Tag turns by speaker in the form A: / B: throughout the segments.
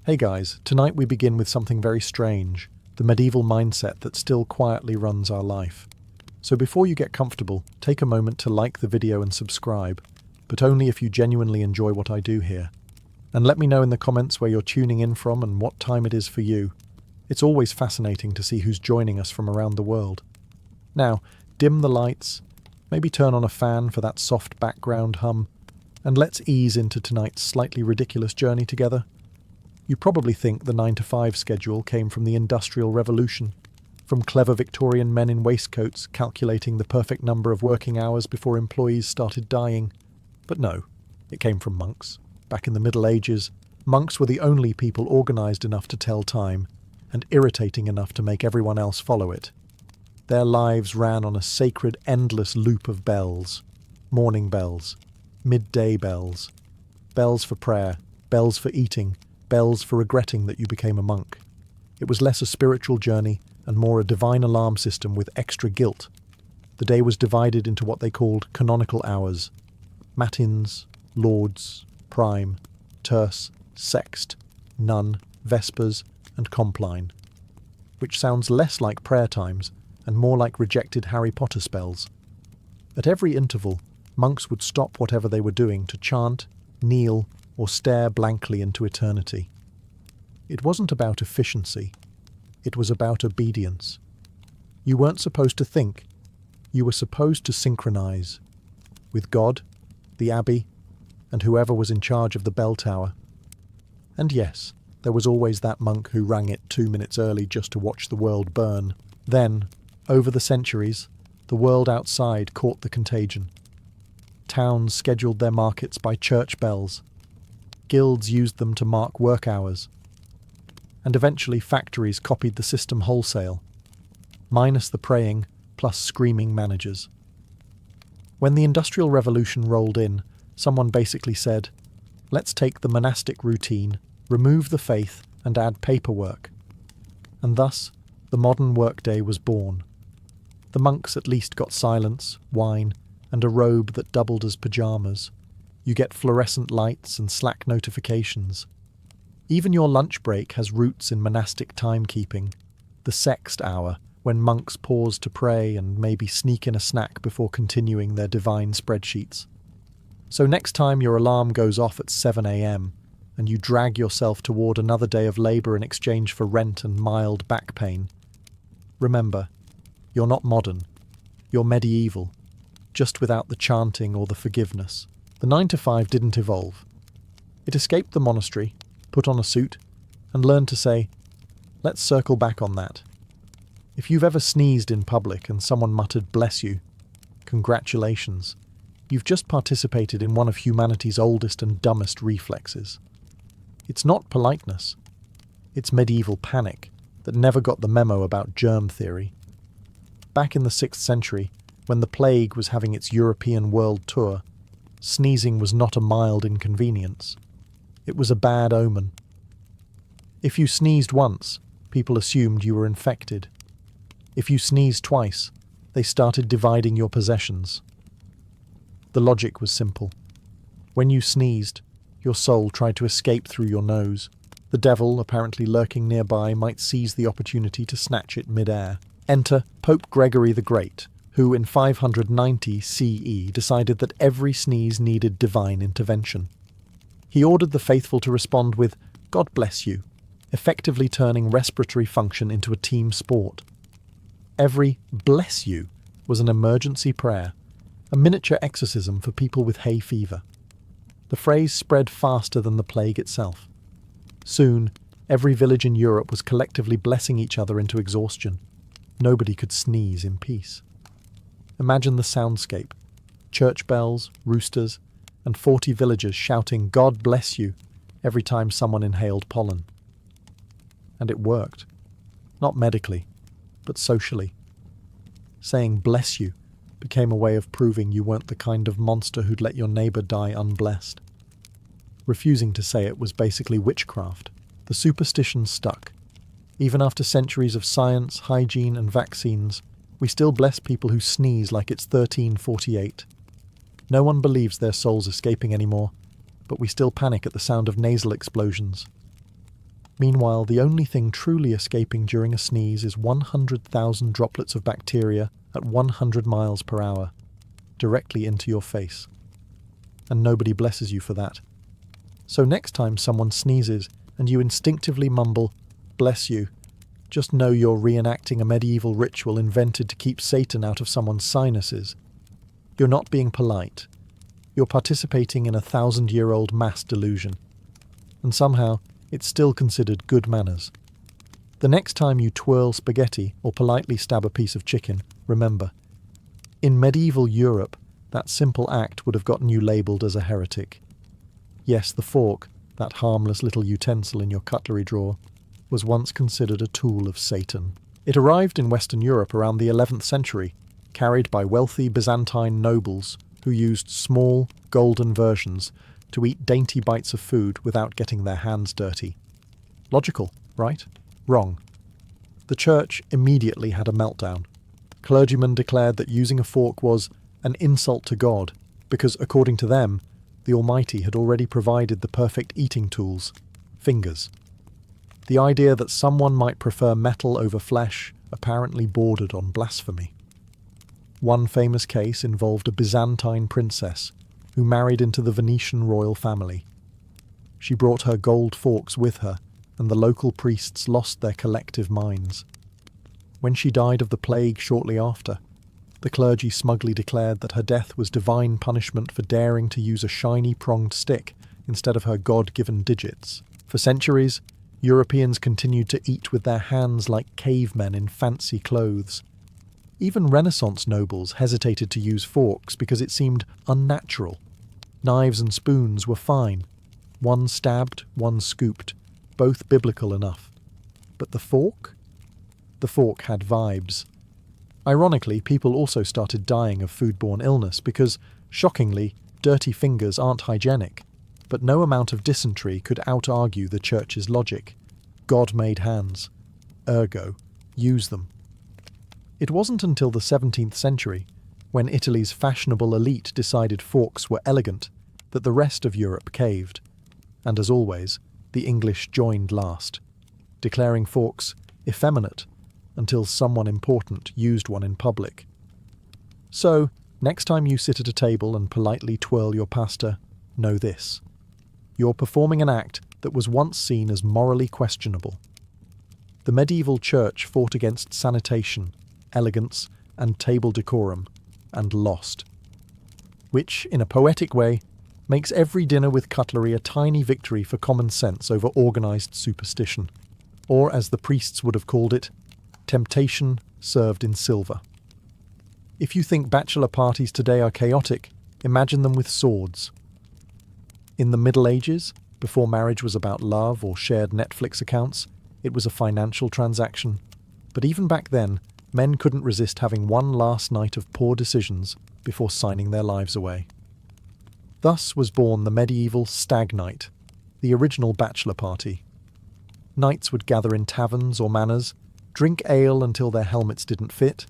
A: Hey guys, tonight we begin with something very strange, the medieval mindset that still quietly runs our life. So before you get comfortable, take a moment to like the video and subscribe, but only if you genuinely enjoy what I do here. And let me know in the comments where you're tuning in from and what time it is for you. It's always fascinating to see who's joining us from around the world. Now, dim the lights, maybe turn on a fan for that soft background hum, and let's ease into tonight's slightly ridiculous journey together. You probably think the 9-to-5 schedule came from the Industrial Revolution, from clever Victorian men in waistcoats calculating the perfect number of working hours before employees started dying. But no, it came from monks. Back in the Middle Ages, monks were the only people organised enough to tell time, and irritating enough to make everyone else follow it. Their lives ran on a sacred, endless loop of bells. Morning bells, midday bells, bells for prayer, bells for eating, bells for regretting that you became a monk. It was less a spiritual journey and more a divine alarm system with extra guilt. The day was divided into what they called canonical hours: matins, lauds, prime, terce, sext, nun, vespers, and compline, which sounds less like prayer times and more like rejected Harry Potter spells. At every interval, monks would stop whatever they were doing to chant, kneel, or stare blankly into eternity. It wasn't about efficiency. It was about obedience. You weren't supposed to think. You were supposed to synchronize with God, the abbey, and whoever was in charge of the bell tower. And yes, there was always that monk who rang it 2 minutes early just to watch the world burn. Then, over the centuries, the world outside caught the contagion. Towns scheduled their markets by church bells. Guilds used them to mark work hours. And eventually factories copied the system wholesale, minus the praying, plus screaming managers. When the Industrial Revolution rolled in, someone basically said, let's take the monastic routine, remove the faith, and add paperwork. And thus, the modern workday was born. The monks at least got silence, wine, and a robe that doubled as pyjamas. You get fluorescent lights and Slack notifications. Even your lunch break has roots in monastic timekeeping. The sext hour, when monks pause to pray and maybe sneak in a snack before continuing their divine spreadsheets. So next time your alarm goes off at 7 a.m. and you drag yourself toward another day of labour in exchange for rent and mild back pain, remember, you're not modern. You're medieval, just without the chanting or the forgiveness. The 9-to-5 didn't evolve. It escaped the monastery, put on a suit, and learned to say, let's circle back on that. If you've ever sneezed in public and someone muttered, bless you, congratulations. You've just participated in one of humanity's oldest and dumbest reflexes. It's not politeness. It's medieval panic that never got the memo about germ theory. Back in the 6th century, when the plague was having its European world tour, sneezing was not a mild inconvenience. It was a bad omen. If you sneezed once, people assumed you were infected. If you sneezed twice, they started dividing your possessions. The logic was simple. When you sneezed, your soul tried to escape through your nose. The devil, apparently lurking nearby, might seize the opportunity to snatch it mid-air. Enter Pope Gregory the Great, who in 590 CE decided that every sneeze needed divine intervention. He ordered the faithful to respond with, God bless you, effectively turning respiratory function into a team sport. Every bless you was an emergency prayer, a miniature exorcism for people with hay fever. The phrase spread faster than the plague itself. Soon, every village in Europe was collectively blessing each other into exhaustion. Nobody could sneeze in peace. Imagine the soundscape: church bells, roosters, and 40 villagers shouting, God bless you, every time someone inhaled pollen. And it worked. Not medically, but socially. Saying bless you became a way of proving you weren't the kind of monster who'd let your neighbour die unblessed. Refusing to say it was basically witchcraft. The superstition stuck. Even after centuries of science, hygiene, and vaccines, we still bless people who sneeze like it's 1348. No one believes their soul's escaping anymore, but we still panic at the sound of nasal explosions. Meanwhile, the only thing truly escaping during a sneeze is 100,000 droplets of bacteria at 100 miles per hour, directly into your face. And nobody blesses you for that. So next time someone sneezes and you instinctively mumble, "Bless you," just know you're reenacting a medieval ritual invented to keep Satan out of someone's sinuses. You're not being polite. You're participating in a 1,000-year-old mass delusion. And somehow, it's still considered good manners. The next time you twirl spaghetti or politely stab a piece of chicken, remember, in medieval Europe, that simple act would have gotten you labelled as a heretic. Yes, the fork, that harmless little utensil in your cutlery drawer, was once considered a tool of Satan. It arrived in Western Europe around the 11th century, carried by wealthy Byzantine nobles who used small, golden versions to eat dainty bites of food without getting their hands dirty. Logical, right? Wrong. The church immediately had a meltdown. Clergymen declared that using a fork was an insult to God, because according to them, the Almighty had already provided the perfect eating tools, fingers. The idea that someone might prefer metal over flesh apparently bordered on blasphemy. One famous case involved a Byzantine princess who married into the Venetian royal family. She brought her gold forks with her, and the local priests lost their collective minds. When she died of the plague shortly after, the clergy smugly declared that her death was divine punishment for daring to use a shiny pronged stick instead of her God-given digits. For centuries, Europeans continued to eat with their hands like cavemen in fancy clothes. Even Renaissance nobles hesitated to use forks because it seemed unnatural. Knives and spoons were fine. One stabbed, one scooped, both biblical enough. But the fork? The fork had vibes. Ironically, people also started dying of foodborne illness because, shockingly, dirty fingers aren't hygienic. But no amount of dysentery could out-argue the church's logic. God made hands. Ergo, use them. It wasn't until the 17th century, when Italy's fashionable elite decided forks were elegant, that the rest of Europe caved. And as always, the English joined last, declaring forks effeminate until someone important used one in public. So, next time you sit at a table and politely twirl your pasta, know this. You're performing an act that was once seen as morally questionable. The medieval church fought against sanitation, elegance, and table decorum, and lost. Which, in a poetic way, makes every dinner with cutlery a tiny victory for common sense over organised superstition. Or, as the priests would have called it, temptation served in silver. If you think bachelor parties today are chaotic, imagine them with swords. In the Middle Ages, before marriage was about love or shared Netflix accounts, it was a financial transaction. But even back then, men couldn't resist having one last night of poor decisions before signing their lives away. Thus was born the medieval stag night, the original bachelor party. Knights would gather in taverns or manors, drink ale until their helmets didn't fit,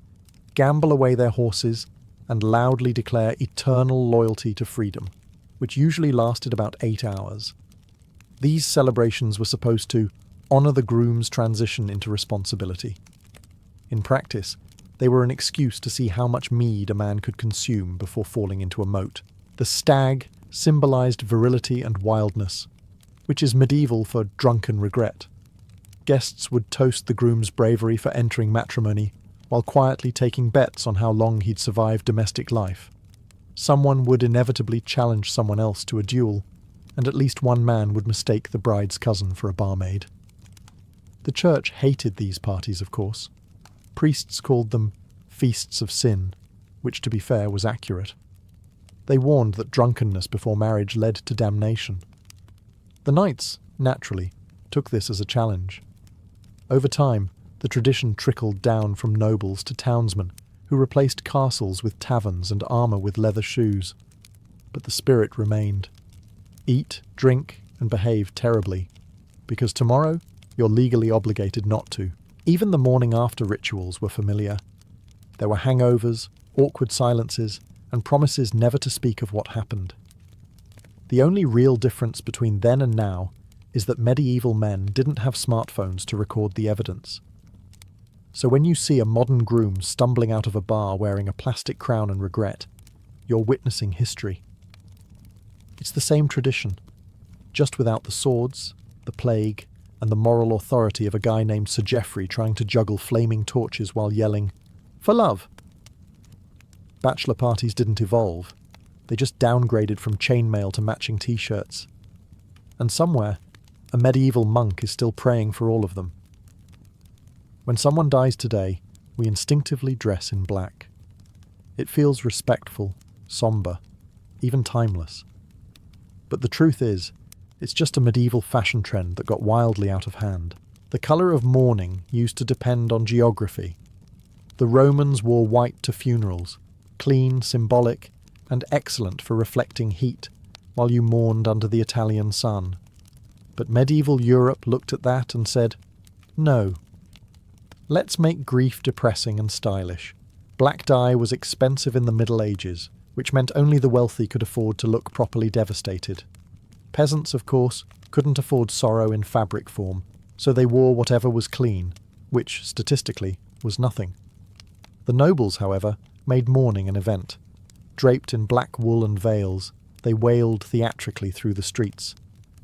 A: gamble away their horses, and loudly declare eternal loyalty to freedom, which usually lasted about 8 hours. These celebrations were supposed to honour the groom's transition into responsibility. In practice, they were an excuse to see how much mead a man could consume before falling into a moat. The stag symbolised virility and wildness, which is medieval for drunken regret. Guests would toast the groom's bravery for entering matrimony, while quietly taking bets on how long he'd survive domestic life. Someone would inevitably challenge someone else to a duel, and at least one man would mistake the bride's cousin for a barmaid. The church hated these parties, of course. Priests called them feasts of sin, which, to be fair, was accurate. They warned that drunkenness before marriage led to damnation. The knights, naturally, took this as a challenge. Over time, the tradition trickled down from nobles to townsmen, who replaced castles with taverns and armour with leather shoes. But the spirit remained. Eat, drink, and behave terribly, because tomorrow you're legally obligated not to. Even the morning after rituals were familiar. There were hangovers, awkward silences, and promises never to speak of what happened. The only real difference between then and now is that medieval men didn't have smartphones to record the evidence. So when you see a modern groom stumbling out of a bar wearing a plastic crown and regret, you're witnessing history. It's the same tradition, just without the swords, the plague, and the moral authority of a guy named Sir Geoffrey trying to juggle flaming torches while yelling, "For love!" Bachelor parties didn't evolve. They just downgraded from chainmail to matching t-shirts. And somewhere, a medieval monk is still praying for all of them. When someone dies today, we instinctively dress in black. It feels respectful, somber, even timeless. But the truth is, it's just a medieval fashion trend that got wildly out of hand. The colour of mourning used to depend on geography. The Romans wore white to funerals, clean, symbolic, and excellent for reflecting heat, while you mourned under the Italian sun. But medieval Europe looked at that and said, "No. Let's make grief depressing and stylish." Black dye was expensive in the Middle Ages, which meant only the wealthy could afford to look properly devastated. Peasants, of course, couldn't afford sorrow in fabric form, so they wore whatever was clean, which, statistically, was nothing. The nobles, however, made mourning an event. Draped in black wool and veils, they wailed theatrically through the streets,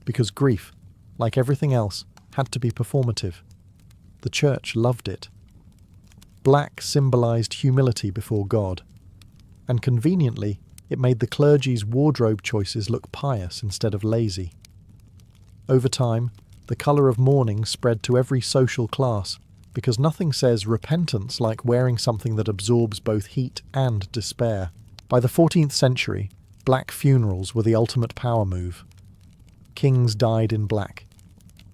A: because grief, like everything else, had to be performative. The church loved it. Black symbolized humility before God, and conveniently, it made the clergy's wardrobe choices look pious instead of lazy. Over time, the colour of mourning spread to every social class, because nothing says repentance like wearing something that absorbs both heat and despair. By the 14th century, black funerals were the ultimate power move. Kings died in black.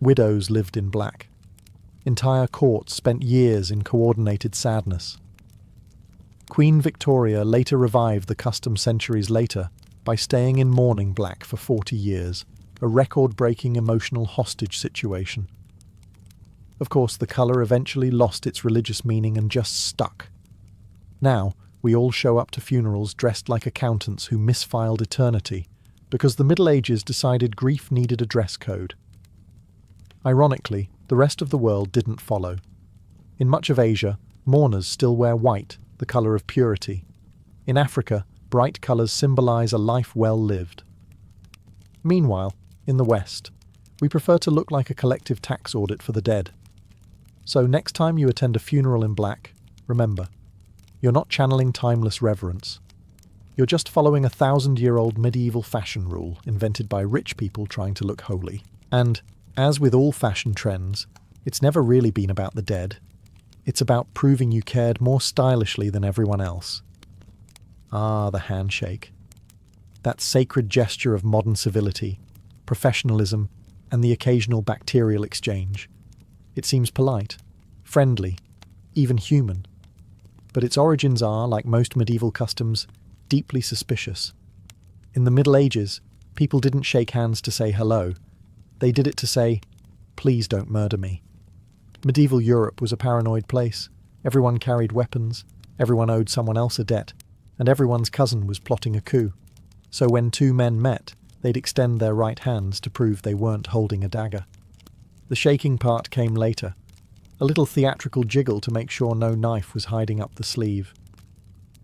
A: Widows lived in black. Entire courts spent years in coordinated sadness. Queen Victoria later revived the custom centuries later by staying in mourning black for 40 years, a record-breaking emotional hostage situation. Of course, the colour eventually lost its religious meaning and just stuck. Now, we all show up to funerals dressed like accountants who misfiled eternity, because the Middle Ages decided grief needed a dress code. Ironically, the rest of the world didn't follow. In much of Asia, mourners still wear white, the colour of purity. In Africa, bright colours symbolise a life well lived. Meanwhile, in the West, we prefer to look like a collective tax audit for the dead. So next time you attend a funeral in black, remember, you're not channeling timeless reverence. You're just following a 1,000-year-old medieval fashion rule invented by rich people trying to look holy. And, as with all fashion trends, it's never really been about the dead. It's about proving you cared more stylishly than everyone else. Ah, the handshake. That sacred gesture of modern civility, professionalism, and the occasional bacterial exchange. It seems polite, friendly, even human. But its origins are, like most medieval customs, deeply suspicious. In the Middle Ages, people didn't shake hands to say hello. They did it to say, "Please don't murder me." Medieval Europe was a paranoid place. Everyone carried weapons, everyone owed someone else a debt, and everyone's cousin was plotting a coup. So when two men met, they'd extend their right hands to prove they weren't holding a dagger. The shaking part came later, a little theatrical jiggle to make sure no knife was hiding up the sleeve.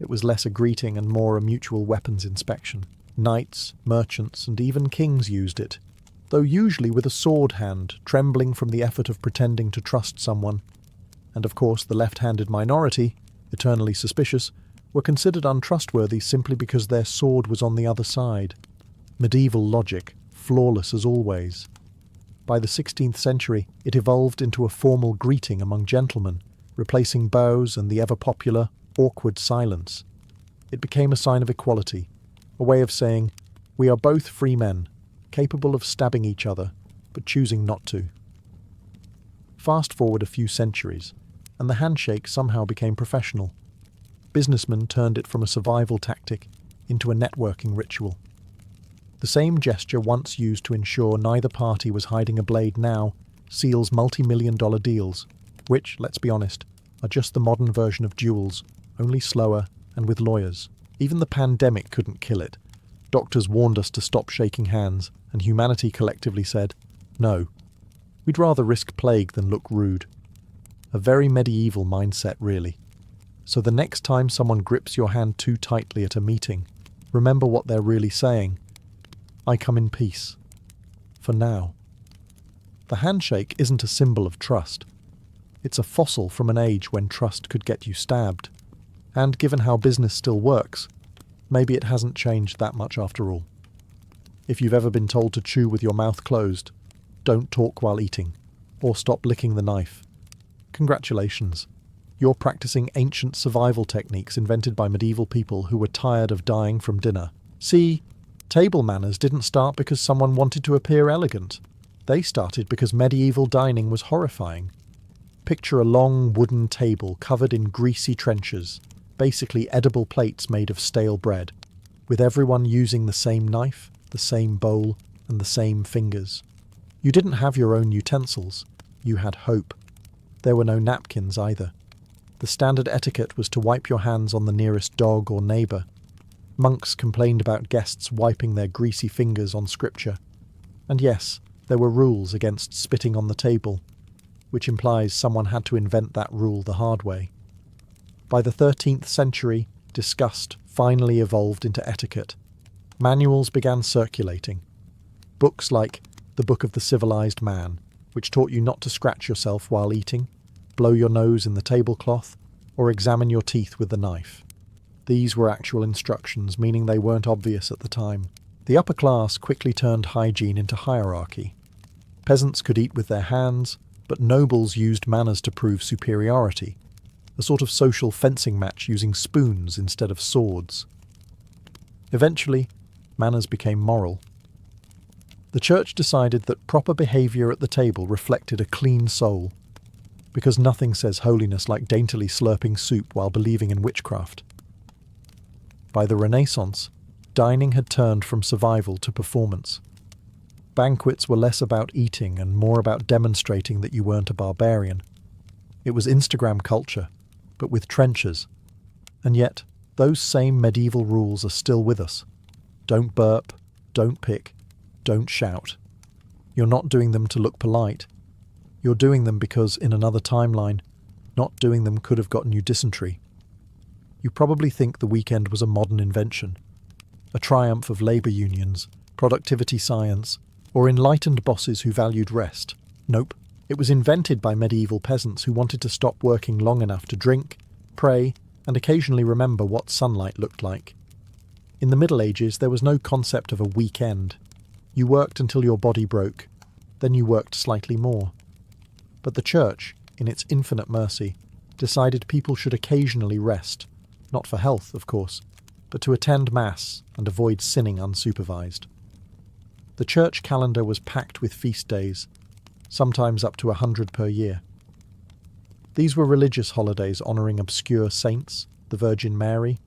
A: It was less a greeting and more a mutual weapons inspection. Knights, merchants, and even kings used it, though usually with a sword hand, trembling from the effort of pretending to trust someone. And of course the left-handed minority, eternally suspicious, were considered untrustworthy simply because their sword was on the other side. Medieval logic, flawless as always. By the 16th century, it evolved into a formal greeting among gentlemen, replacing bows and the ever-popular, awkward silence. It became a sign of equality, a way of saying, we are both free men, capable of stabbing each other, but choosing not to. Fast forward a few centuries, and the handshake somehow became professional. Businessmen turned it from a survival tactic into a networking ritual. The same gesture once used to ensure neither party was hiding a blade now seals multi-million-dollar deals, which, let's be honest, are just the modern version of duels, only slower and with lawyers. Even the pandemic couldn't kill it. Doctors warned us to stop shaking hands, and humanity collectively said, No, we'd rather risk plague than look rude. A very medieval mindset, really. So the next time someone grips your hand too tightly at a meeting, remember what they're really saying. I come in peace. For now. The handshake isn't a symbol of trust. It's a fossil from an age when trust could get you stabbed. And given how business still works, maybe it hasn't changed that much after all. If you've ever been told to chew with your mouth closed, don't talk while eating, or stop licking the knife. Congratulations. You're practicing ancient survival techniques invented by medieval people who were tired of dying from dinner. See, table manners didn't start because someone wanted to appear elegant. They started because medieval dining was horrifying. Picture a long wooden table covered in greasy trenchers, basically edible plates made of stale bread, with everyone using the same knife, the same bowl, and the same fingers. You didn't have your own utensils. You had hope. There were no napkins either. The standard etiquette was to wipe your hands on the nearest dog or neighbour. Monks complained about guests wiping their greasy fingers on scripture. And yes, there were rules against spitting on the table, which implies someone had to invent that rule the hard way. By the 13th century, disgust finally evolved into etiquette. Manuals began circulating. Books like The Book of the Civilized Man, which taught you not to scratch yourself while eating, blow your nose in the tablecloth, or examine your teeth with the knife. These were actual instructions, meaning they weren't obvious at the time. The upper class quickly turned hygiene into hierarchy. Peasants could eat with their hands, but nobles used manners to prove superiority, a sort of social fencing match using spoons instead of swords. Eventually, manners became moral. The church decided that proper behaviour at the table reflected a clean soul, because nothing says holiness like daintily slurping soup while believing in witchcraft. By the Renaissance, dining had turned from survival to performance. Banquets were less about eating and more about demonstrating that you weren't a barbarian. It was Instagram culture, but with trenchers. And yet, those same medieval rules are still with us. Don't burp, don't pick, don't shout. You're not doing them to look polite. You're doing them because, in another timeline, not doing them could have gotten you dysentery. You probably think the weekend was a modern invention, a triumph of labour unions, productivity science, or enlightened bosses who valued rest. Nope, it was invented by medieval peasants who wanted to stop working long enough to drink, pray, and occasionally remember what sunlight looked like. In the Middle Ages, there was no concept of a weekend. You worked until your body broke, then you worked slightly more. But the church, in its infinite mercy, decided people should occasionally rest, not for health, of course, but to attend Mass and avoid sinning unsupervised. The church calendar was packed with feast days, sometimes up to 100 per year. These were religious holidays honouring obscure saints, the Virgin Mary,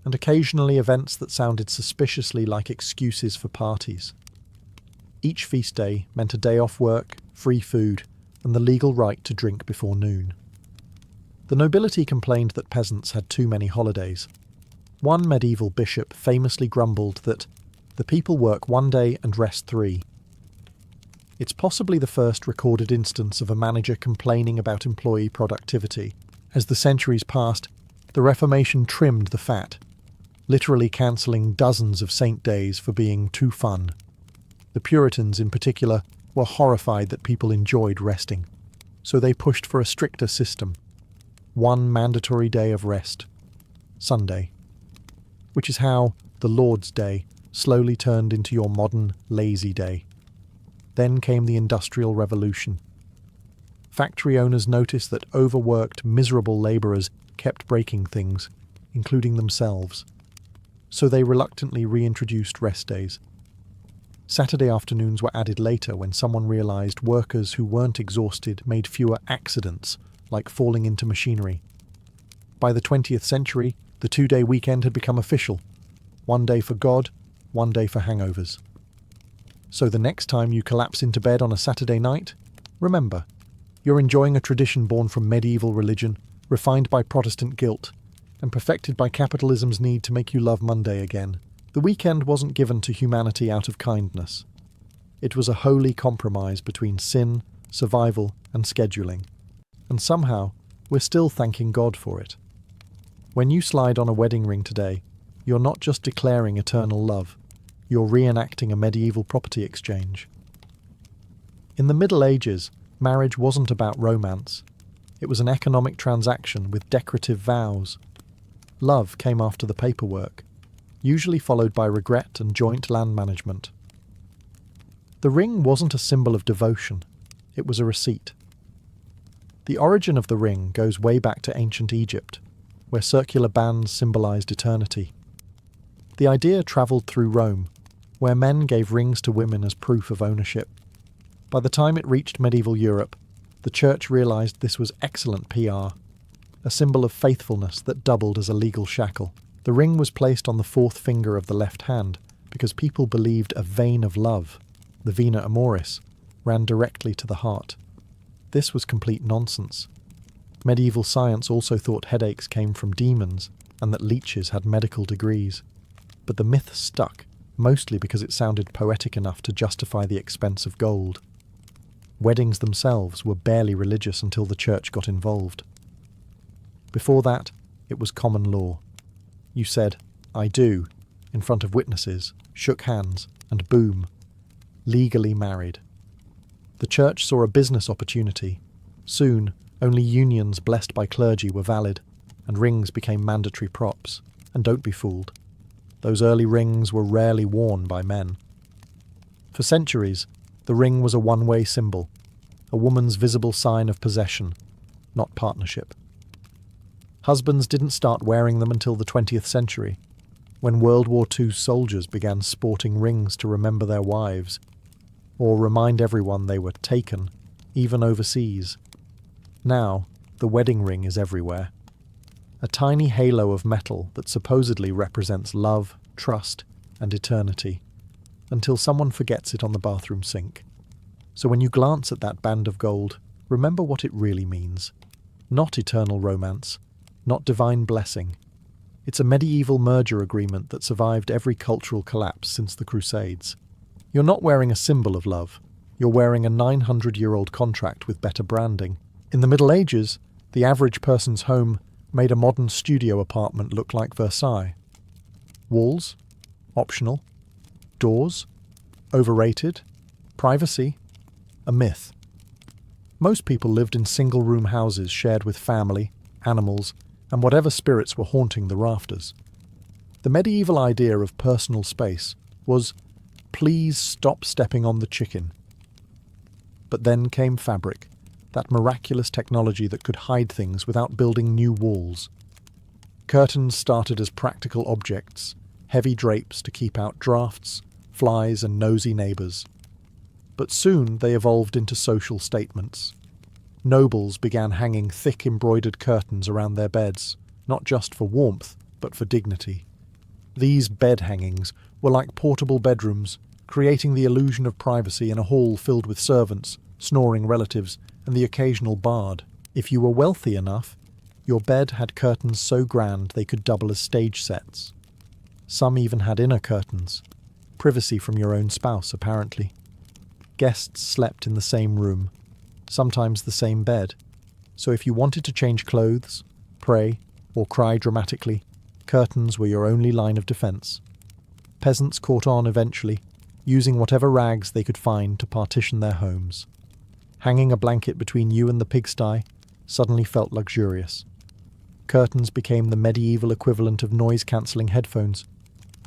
A: and occasionally events that sounded suspiciously like excuses for parties. Each feast day meant a day off work, free food, and the legal right to drink before noon. The nobility complained that peasants had too many holidays. One medieval bishop famously grumbled that the people work 1 day and rest 3. It's possibly the first recorded instance of a manager complaining about employee productivity. As the centuries passed, the Reformation trimmed the fat, literally cancelling dozens of saint days for being too fun. The Puritans, in particular, were horrified that people enjoyed resting, so they pushed for a stricter system. 1 mandatory day of rest, Sunday, which is how the Lord's Day slowly turned into your modern lazy day. Then came the Industrial Revolution. Factory owners noticed that overworked, miserable labourers kept breaking things, including themselves, so they reluctantly reintroduced rest days. Saturday afternoons were added later when someone realised workers who weren't exhausted made fewer accidents, like falling into machinery. By the 20th century, the 2-day weekend had become official. 1 day for God, 1 day for hangovers. So the next time you collapse into bed on a Saturday night, remember, you're enjoying a tradition born from medieval religion, refined by Protestant guilt, and perfected by capitalism's need to make you love Monday again. The weekend wasn't given to humanity out of kindness. It was a holy compromise between sin, survival, and scheduling. And somehow, we're still thanking God for it. When you slide on a wedding ring today, you're not just declaring eternal love, you're reenacting a medieval property exchange. In the Middle Ages, marriage wasn't about romance. It was an economic transaction with decorative vows. Love came after the paperwork, usually followed by regret and joint land management. The ring wasn't a symbol of devotion, it was a receipt. The origin of the ring goes way back to ancient Egypt, where circular bands symbolized eternity. The idea travelled through Rome, where men gave rings to women as proof of ownership. By the time it reached medieval Europe, the church realized this was excellent PR, a symbol of faithfulness that doubled as a legal shackle. The ring was placed on the fourth finger of the left hand because people believed a vein of love, the vena amoris, ran directly to the heart. This was complete nonsense. Medieval science also thought headaches came from demons and that leeches had medical degrees. But the myth stuck, mostly because it sounded poetic enough to justify the expense of gold. Weddings themselves were barely religious until the church got involved. Before that, it was common law. You said, "I do," in front of witnesses, shook hands, and boom, legally married. The church saw a business opportunity. Soon, only unions blessed by clergy were valid, and rings became mandatory props. And don't be fooled. Those early rings were rarely worn by men. For centuries, the ring was a one-way symbol, a woman's visible sign of possession, not partnership. Husbands didn't start wearing them until the 20th century, when World War II soldiers began sporting rings to remember their wives, or remind everyone they were taken, even overseas. Now, the wedding ring is everywhere. A tiny halo of metal that supposedly represents love, trust, and eternity, until someone forgets it on the bathroom sink. So when you glance at that band of gold, remember what it really means. Not eternal romance, not divine blessing. It's a medieval merger agreement that survived every cultural collapse since the Crusades. You're not wearing a symbol of love. You're wearing a 900-year-old contract with better branding. In the Middle Ages, the average person's home made a modern studio apartment look like Versailles. Walls? Optional. Doors? Overrated. Privacy? A myth. Most people lived in single-room houses shared with family, animals, and whatever spirits were haunting the rafters. The medieval idea of personal space was, "Please stop stepping on the chicken." But then came fabric, that miraculous technology that could hide things without building new walls. Curtains started as practical objects, heavy drapes to keep out drafts, flies, and nosy neighbours. But soon they evolved into social statements. Nobles began hanging thick embroidered curtains around their beds, not just for warmth, but for dignity. These bed hangings were like portable bedrooms, creating the illusion of privacy in a hall filled with servants, snoring relatives, and the occasional bard. If you were wealthy enough, your bed had curtains so grand they could double as stage sets. Some even had inner curtains, privacy from your own spouse, apparently. Guests slept in the same room, sometimes the same bed, so if you wanted to change clothes, pray, or cry dramatically, curtains were your only line of defence. Peasants caught on eventually, using whatever rags they could find to partition their homes. Hanging a blanket between you and the pigsty suddenly felt luxurious. Curtains became the medieval equivalent of noise-cancelling headphones,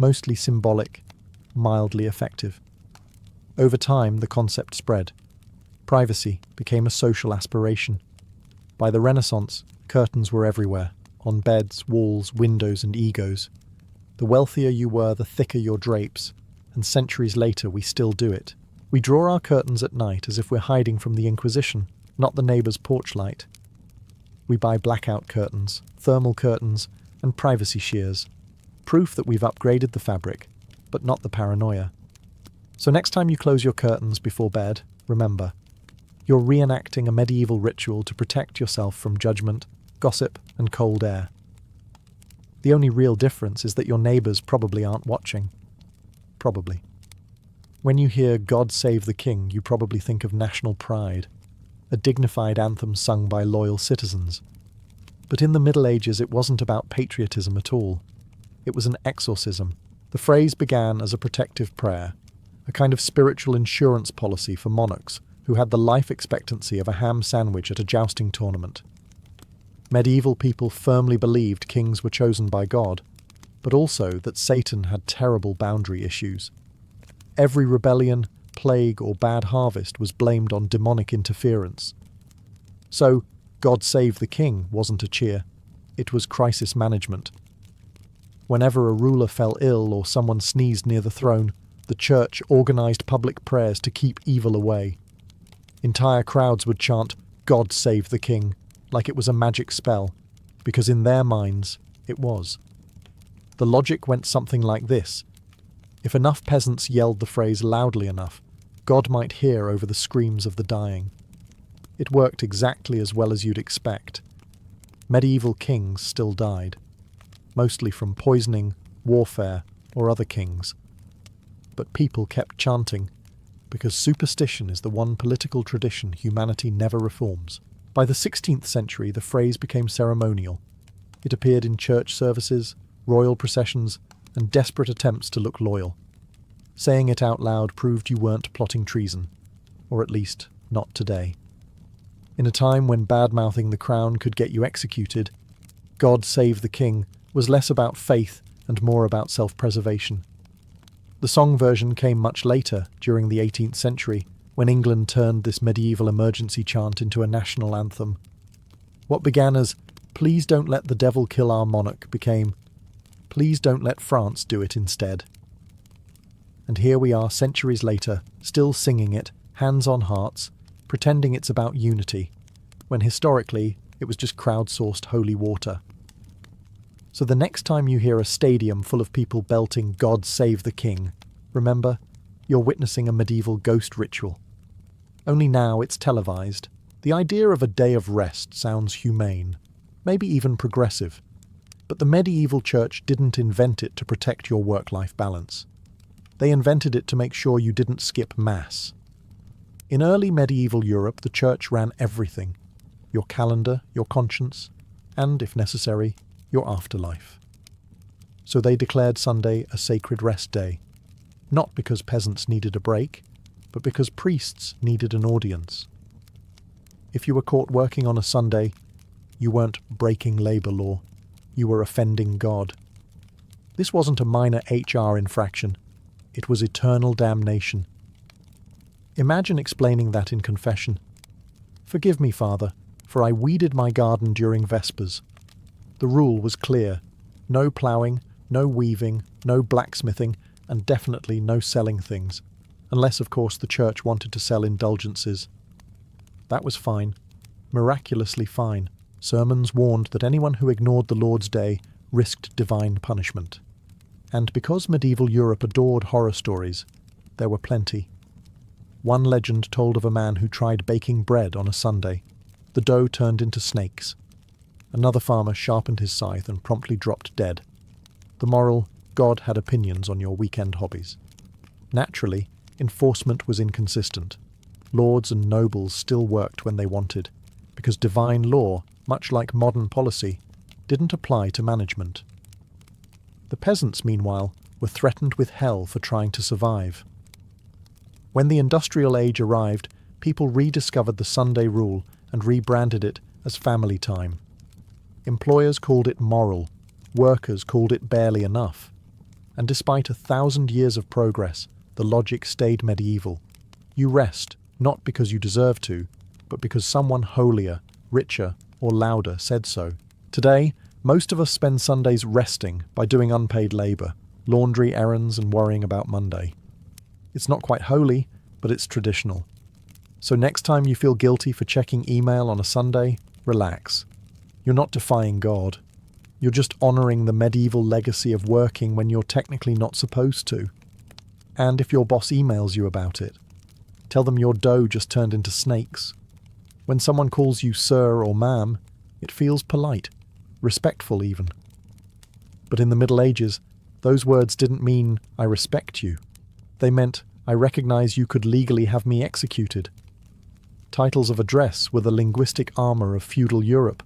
A: mostly symbolic, mildly effective. Over time, the concept spread. Privacy became a social aspiration. By the Renaissance, curtains were everywhere, on beds, walls, windows, and egos. The wealthier you were, the thicker your drapes, and centuries later we still do it. We draw our curtains at night as if we're hiding from the Inquisition, not the neighbour's porch light. We buy blackout curtains, thermal curtains, and privacy shears. Proof that we've upgraded the fabric, but not the paranoia. So next time you close your curtains before bed, remember, you're reenacting a medieval ritual to protect yourself from judgment, gossip, and cold air. The only real difference is that your neighbours probably aren't watching. Probably. When you hear "God Save the King," you probably think of national pride, a dignified anthem sung by loyal citizens. But in the Middle Ages it wasn't about patriotism at all. It was an exorcism. The phrase began as a protective prayer, a kind of spiritual insurance policy for monarchs who had the life expectancy of a ham sandwich at a jousting tournament. Medieval people firmly believed kings were chosen by God, but also that Satan had terrible boundary issues. Every rebellion, plague, or bad harvest was blamed on demonic interference. So, God Save the King wasn't a cheer. It was crisis management. Whenever a ruler fell ill or someone sneezed near the throne, the church organised public prayers to keep evil away. Entire crowds would chant, "God Save the King," like it was a magic spell, because in their minds, it was. The logic went something like this. If enough peasants yelled the phrase loudly enough, God might hear over the screams of the dying. It worked exactly as well as you'd expect. Medieval kings still died, mostly from poisoning, warfare, or other kings. But people kept chanting, because superstition is the one political tradition humanity never reforms. By the 16th century, the phrase became ceremonial. It appeared in church services, royal processions, and desperate attempts to look loyal. Saying it out loud proved you weren't plotting treason, or at least not today. In a time when bad-mouthing the crown could get you executed, "God Save the King" was less about faith and more about self-preservation. The song version came much later, during the 18th century, when England turned this medieval emergency chant into a national anthem. What began as "Please don't let the devil kill our monarch" became "Please don't let France do it instead." And here we are centuries later, still singing it, hands on hearts, pretending it's about unity, when historically it was just crowdsourced holy water. So the next time you hear a stadium full of people belting "God Save the King," remember, you're witnessing a medieval ghost ritual. Only now it's televised. The idea of a day of rest sounds humane, maybe even progressive. But the medieval church didn't invent it to protect your work-life balance. They invented it to make sure you didn't skip Mass. In early medieval Europe, the church ran everything: your calendar, your conscience, and, if necessary, your afterlife. So they declared Sunday a sacred rest day, not because peasants needed a break, but because priests needed an audience. If you were caught working on a Sunday, you weren't breaking labour law, you were offending God. This wasn't a minor HR infraction, it was eternal damnation. Imagine explaining that in confession. "Forgive me, Father, for I weeded my garden during Vespers." The rule was clear: no ploughing, no weaving, no blacksmithing, and definitely no selling things, unless of course the church wanted to sell indulgences. That was fine, miraculously fine. Sermons warned that anyone who ignored the Lord's Day risked divine punishment. And because medieval Europe adored horror stories, there were plenty. One legend told of a man who tried baking bread on a Sunday. The dough turned into snakes. Another farmer sharpened his scythe and promptly dropped dead. The moral: God had opinions on your weekend hobbies. Naturally, enforcement was inconsistent. Lords and nobles still worked when they wanted, because divine law, much like modern policy, didn't apply to management. The peasants, meanwhile, were threatened with hell for trying to survive. When the industrial age arrived, people rediscovered the Sunday rule and rebranded it as family time. Employers called it moral, workers called it barely enough. And despite 1,000 years of progress, the logic stayed medieval. You rest, not because you deserve to, but because someone holier, richer, or louder said so. Today, most of us spend Sundays resting by doing unpaid labour, laundry errands and worrying about Monday. It's not quite holy, but it's traditional. So next time you feel guilty for checking email on a Sunday, relax. You're not defying God. You're just honouring the medieval legacy of working when you're technically not supposed to. And if your boss emails you about it, tell them your dough just turned into snakes. When someone calls you sir or ma'am, it feels polite, respectful even. But in the Middle Ages, those words didn't mean "I respect you." They meant I recognize you could legally have me executed. Titles of address were the linguistic armor of feudal Europe.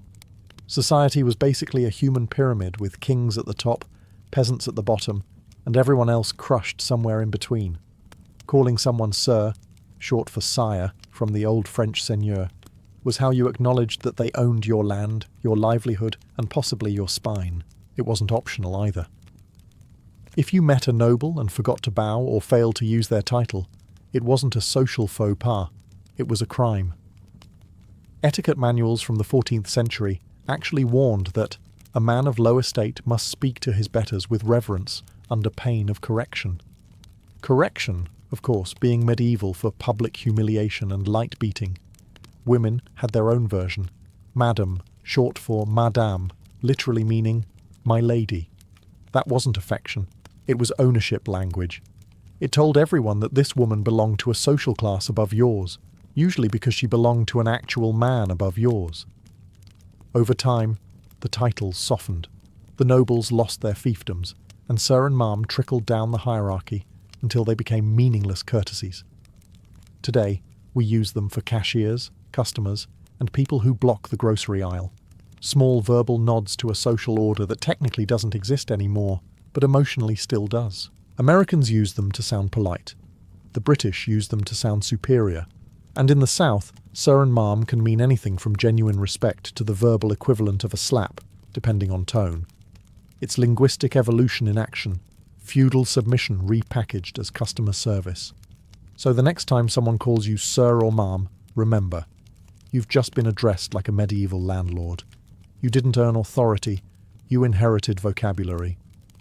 A: Society was basically a human pyramid with kings at the top, peasants at the bottom, and everyone else crushed somewhere in between. Calling someone sir, short for sire, from the old French seigneur, was how you acknowledged that they owned your land, your livelihood, and possibly your spine. It wasn't optional either. If you met a noble and forgot to bow or failed to use their title, it wasn't a social faux pas, it was a crime. Etiquette manuals from the 14th century actually warned that a man of low estate must speak to his betters with reverence under pain of correction. Correction, of course, being medieval for public humiliation and light beating. Women had their own version, madam, short for madame, literally meaning my lady. That wasn't affection, it was ownership language. It told everyone that this woman belonged to a social class above yours, usually because she belonged to an actual man above yours. Over time, the titles softened. The nobles lost their fiefdoms, and sir and ma'am trickled down the hierarchy until they became meaningless courtesies. Today, we use them for cashiers, customers, and people who block the grocery aisle. Small verbal nods to a social order that technically doesn't exist anymore, but emotionally still does. Americans use them to sound polite. The British use them to sound superior. And in the South, sir and ma'am can mean anything from genuine respect to the verbal equivalent of a slap, depending on tone. It's linguistic evolution in action, feudal submission repackaged as customer service. So the next time someone calls you sir or ma'am, remember, you've just been addressed like a medieval landlord. You didn't earn authority, you inherited vocabulary.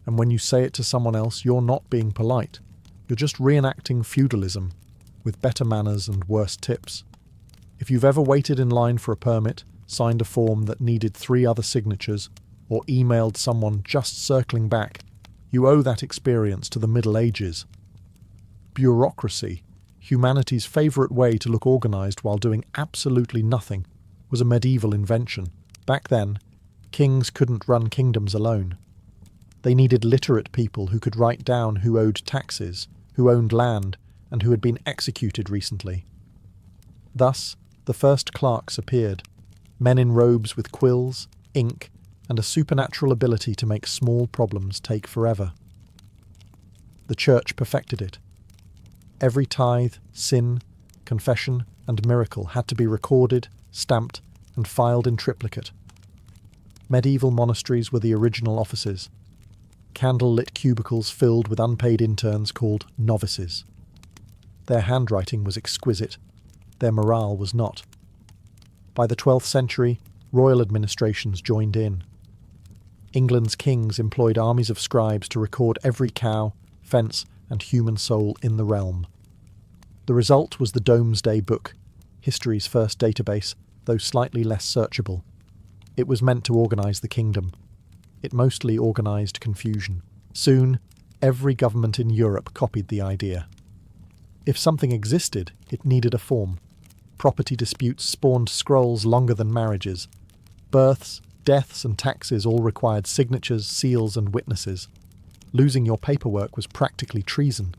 A: And when you say it to someone else, you're not being polite. You're just reenacting feudalism, with better manners and worse tips. If you've ever waited in line for a permit, signed a form that needed 3 other signatures, or emailed someone just circling back, you owe that experience to the Middle Ages. Bureaucracy, humanity's favourite way to look organised while doing absolutely nothing, was a medieval invention. Back then, kings couldn't run kingdoms alone. They needed literate people who could write down who owed taxes, who owned land, and who had been executed recently. Thus, the first clerks appeared, men in robes with quills, ink, and a supernatural ability to make small problems take forever. The Church perfected it. Every tithe, sin, confession, and miracle had to be recorded, stamped, and filed in triplicate. Medieval monasteries were the original offices, candle-lit cubicles filled with unpaid interns called novices. Their handwriting was exquisite, their morale was not. By the 12th century, royal administrations joined in. England's kings employed armies of scribes to record every cow, fence, and human soul in the realm. The result was the Domesday Book, history's first database, though slightly less searchable. It was meant to organise the kingdom. It mostly organised confusion. Soon, every government in Europe copied the idea. If something existed, it needed a form. Property disputes spawned scrolls longer than marriages. Births, deaths, and taxes all required signatures, seals, and witnesses. Losing your paperwork was practically treason.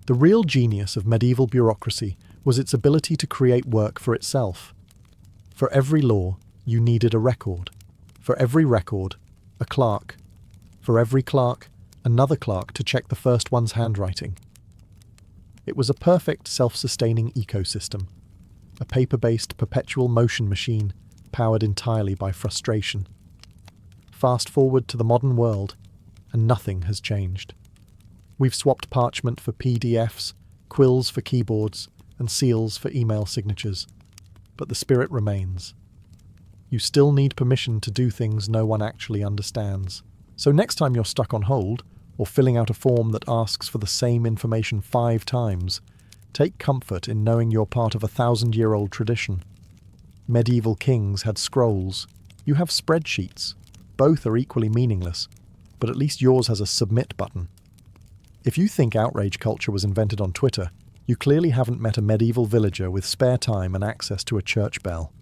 A: The real genius of medieval bureaucracy was its ability to create work for itself. For every law, you needed a record. For every record, a clerk. For every clerk, another clerk to check the first one's handwriting. It was a perfect self-sustaining ecosystem, a paper-based perpetual motion machine powered entirely by frustration. Fast forward to the modern world, and nothing has changed. We've swapped parchment for PDFs, quills for keyboards, and seals for email signatures, but the spirit remains. You still need permission to do things no one actually understands. So next time you're stuck on hold, or filling out a form that asks for the same information 5 times, take comfort in knowing you're part of a 1,000-year-old tradition. Medieval kings had scrolls. You have spreadsheets. Both are equally meaningless, but at least yours has a submit button. If you think outrage culture was invented on Twitter, you clearly haven't met a medieval villager with spare time and access to a church bell.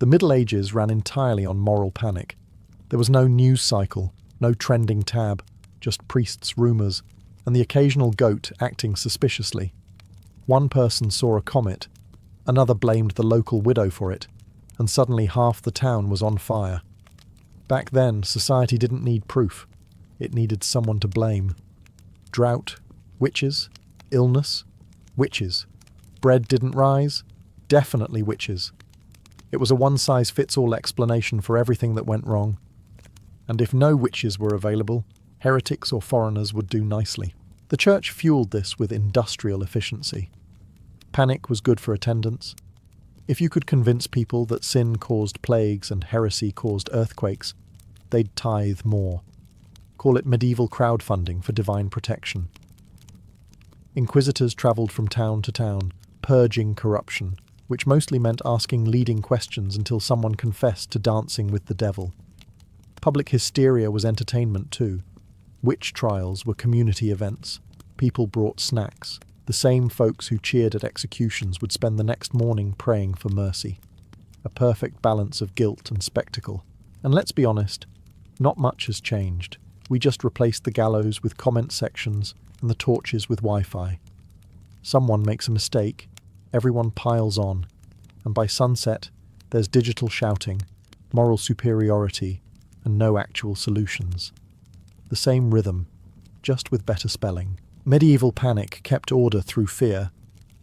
A: The Middle Ages ran entirely on moral panic. There was no news cycle, no trending tab, just priests' rumours, and the occasional goat acting suspiciously. One person saw a comet, another blamed the local widow for it, and suddenly half the town was on fire. Back then, society didn't need proof. It needed someone to blame. Drought, witches, illness, witches. Bread didn't rise, definitely witches. It was a one-size-fits-all explanation for everything that went wrong. And if no witches were available, heretics or foreigners would do nicely. The church fueled this with industrial efficiency. Panic was good for attendance. If you could convince people that sin caused plagues and heresy caused earthquakes, they'd tithe more. Call it medieval crowdfunding for divine protection. Inquisitors travelled from town to town, purging corruption, which mostly meant asking leading questions until someone confessed to dancing with the devil. Public hysteria was entertainment too. Witch trials were community events. People brought snacks. The same folks who cheered at executions would spend the next morning praying for mercy. A perfect balance of guilt and spectacle. And let's be honest, not much has changed. We just replaced the gallows with comment sections and the torches with Wi-Fi. Someone makes a mistake, everyone piles on, and by sunset, there's digital shouting, moral superiority, and no actual solutions. The same rhythm, just with better spelling. Medieval panic kept order through fear.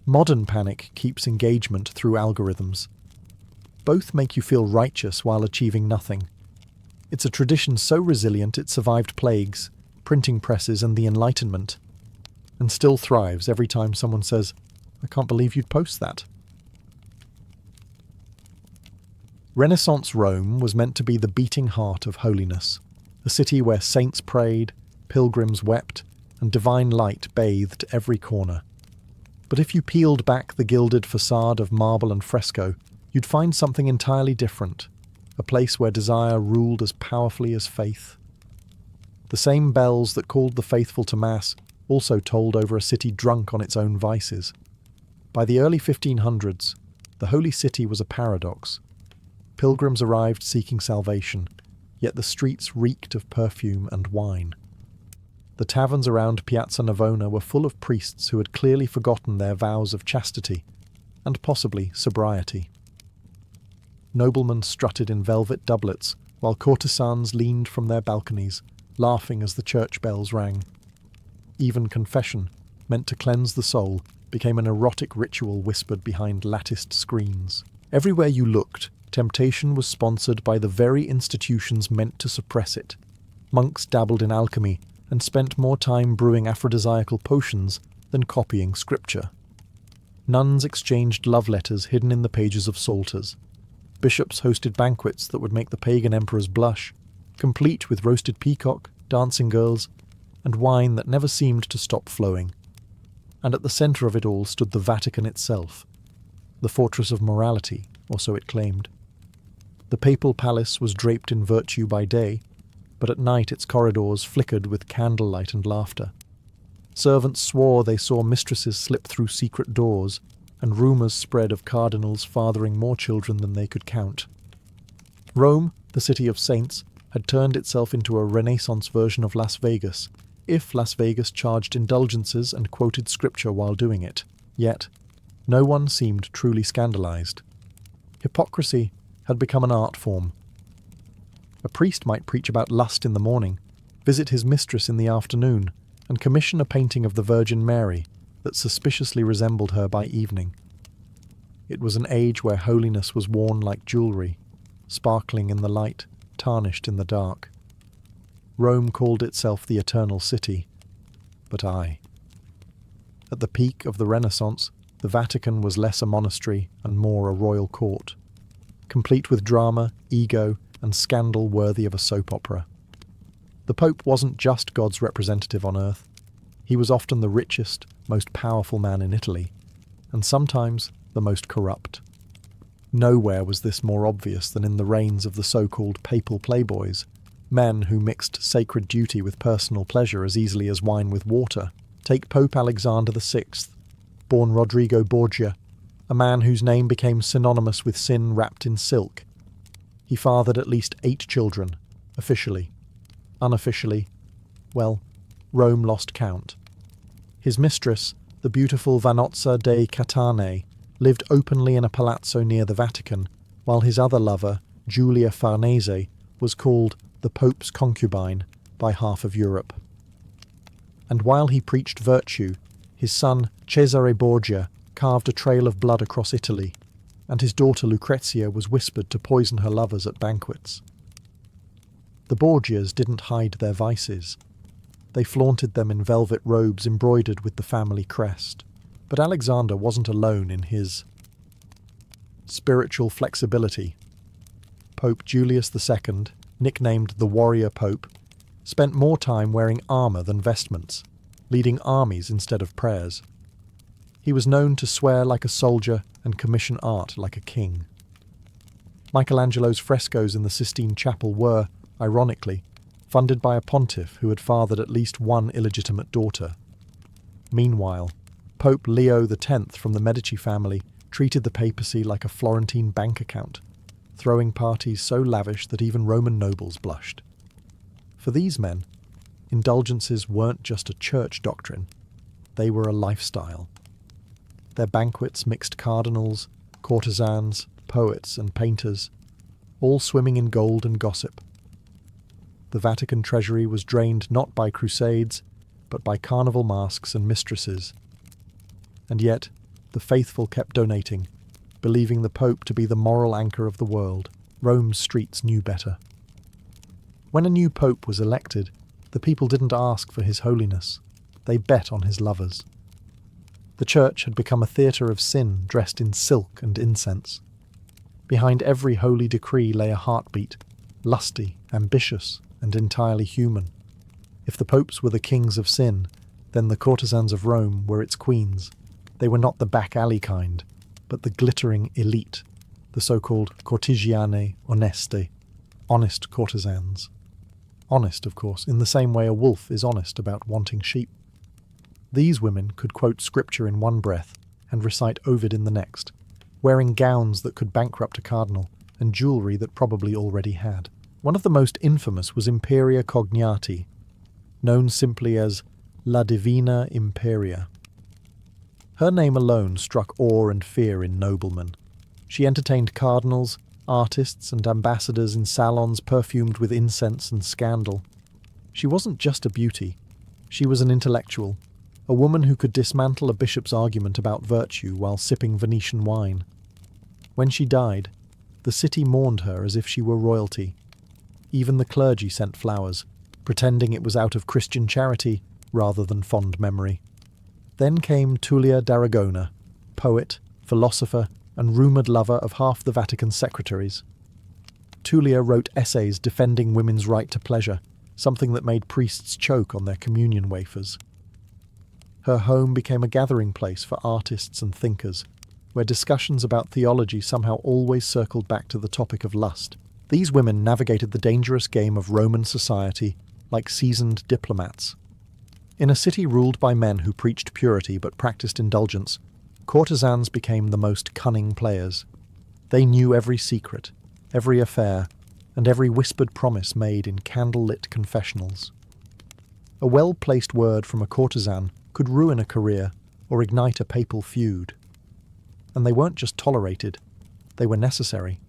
A: Modern panic keeps engagement through algorithms. Both make you feel righteous while achieving nothing. It's a tradition so resilient it survived plagues, printing presses, and the Enlightenment, and still thrives every time someone says, "I can't believe you'd post that." Renaissance Rome was meant to be the beating heart of holiness, a city where saints prayed, pilgrims wept, and divine light bathed every corner. But if you peeled back the gilded facade of marble and fresco, you'd find something entirely different, a place where desire ruled as powerfully as faith. The same bells that called the faithful to Mass also tolled over a city drunk on its own vices. By the early 1500s, the Holy City was a paradox. Pilgrims arrived seeking salvation, yet the streets reeked of perfume and wine. The taverns around Piazza Navona were full of priests who had clearly forgotten their vows of chastity, and possibly sobriety. Noblemen strutted in velvet doublets, while courtesans leaned from their balconies, laughing as the church bells rang. Even confession, meant to cleanse the soul, became an erotic ritual whispered behind latticed screens. Everywhere you looked, temptation was sponsored by the very institutions meant to suppress it. Monks dabbled in alchemy and spent more time brewing aphrodisiacal potions than copying scripture. Nuns exchanged love letters hidden in the pages of psalters. Bishops hosted banquets that would make the pagan emperors blush, complete with roasted peacock, dancing girls, and wine that never seemed to stop flowing. And at the centre of it all stood the Vatican itself, the fortress of morality, or so it claimed. The papal palace was draped in virtue by day, but at night its corridors flickered with candlelight and laughter. Servants swore they saw mistresses slip through secret doors, and rumours spread of cardinals fathering more children than they could count. Rome, the city of saints, had turned itself into a Renaissance version of Las Vegas, if Las Vegas charged indulgences and quoted scripture while doing it. Yet, no one seemed truly scandalized. Hypocrisy had become an art form. A priest might preach about lust in the morning, visit his mistress in the afternoon, and commission a painting of the Virgin Mary that suspiciously resembled her by evening. It was an age where holiness was worn like jewellery, sparkling in the light, tarnished in the dark. Rome called itself the Eternal City, but I. At the peak of the Renaissance, the Vatican was less a monastery and more a royal court, complete with drama, ego, and scandal worthy of a soap opera. The Pope wasn't just God's representative on earth. He was often the richest, most powerful man in Italy, and sometimes the most corrupt. Nowhere was this more obvious than in the reigns of the so-called papal playboys, men who mixed sacred duty with personal pleasure as easily as wine with water. Take Pope Alexander VI, born Rodrigo Borgia, a man whose name became synonymous with sin wrapped in silk. He fathered at least 8 children, officially. Unofficially, well, Rome lost count. His mistress, the beautiful Vanozza dei Catane, lived openly in a palazzo near the Vatican, while his other lover, Giulia Farnese, was called the Pope's concubine by half of Europe. And while he preached virtue, his son Cesare Borgia carved a trail of blood across Italy, and his daughter Lucrezia was whispered to poison her lovers at banquets. The Borgias didn't hide their vices. They flaunted them in velvet robes embroidered with the family crest. But Alexander wasn't alone in his spiritual flexibility. Pope Julius II, nicknamed the Warrior Pope, spent more time wearing armour than vestments, leading armies instead of prayers. He was known to swear like a soldier and commission art like a king. Michelangelo's frescoes in the Sistine Chapel were, ironically, funded by a pontiff who had fathered at least one illegitimate daughter. Meanwhile, Pope Leo X from the Medici family treated the papacy like a Florentine bank account, throwing parties so lavish that even Roman nobles blushed. For these men, indulgences weren't just a church doctrine, they were a lifestyle. Their banquets mixed cardinals, courtesans, poets and painters, all swimming in gold and gossip. The Vatican treasury was drained not by crusades, but by carnival masks and mistresses. And yet, the faithful kept donating, believing the Pope to be the moral anchor of the world. Rome's streets knew better. When a new Pope was elected, the people didn't ask for his holiness. They bet on his lovers. The church had become a theatre of sin dressed in silk and incense. Behind every holy decree lay a heartbeat, lusty, ambitious, and entirely human. If the popes were the kings of sin, then the courtesans of Rome were its queens. They were not the back-alley kind, but the glittering elite, the so-called cortigiane oneste, honest courtesans. Honest, of course, in the same way a wolf is honest about wanting sheep. These women could quote scripture in one breath and recite Ovid in the next, wearing gowns that could bankrupt a cardinal and jewellery that probably already had. One of the most infamous was Imperia Cognati, known simply as La Divina Imperia. Her name alone struck awe and fear in noblemen. She entertained cardinals, artists and ambassadors in salons perfumed with incense and scandal. She wasn't just a beauty, she was an intellectual, a woman who could dismantle a bishop's argument about virtue while sipping Venetian wine. When she died, the city mourned her as if she were royalty. Even the clergy sent flowers, pretending it was out of Christian charity rather than fond memory. Then came Tullia d'Aragona, poet, philosopher, and rumoured lover of half the Vatican secretaries. Tullia wrote essays defending women's right to pleasure, something that made priests choke on their communion wafers. Her home became a gathering place for artists and thinkers, where discussions about theology somehow always circled back to the topic of lust. These women navigated the dangerous game of Roman society like seasoned diplomats. In a city ruled by men who preached purity but practiced indulgence, courtesans became the most cunning players. They knew every secret, every affair, and every whispered promise made in candle-lit confessionals. A well-placed word from a courtesan could ruin a career or ignite a papal feud. And they weren't just tolerated, they were necessary.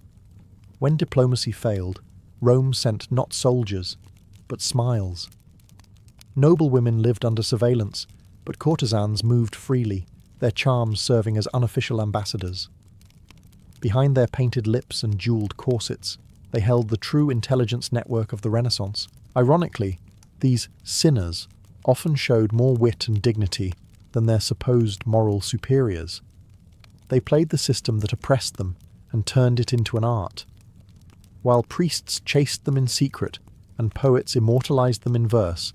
A: When diplomacy failed, Rome sent not soldiers, but smiles. Noblewomen lived under surveillance, but courtesans moved freely, their charms serving as unofficial ambassadors. Behind their painted lips and jewelled corsets, they held the true intelligence network of the Renaissance. Ironically, these sinners often showed more wit and dignity than their supposed moral superiors. They played the system that oppressed them and turned it into an art. While priests chased them in secret and poets immortalized them in verse,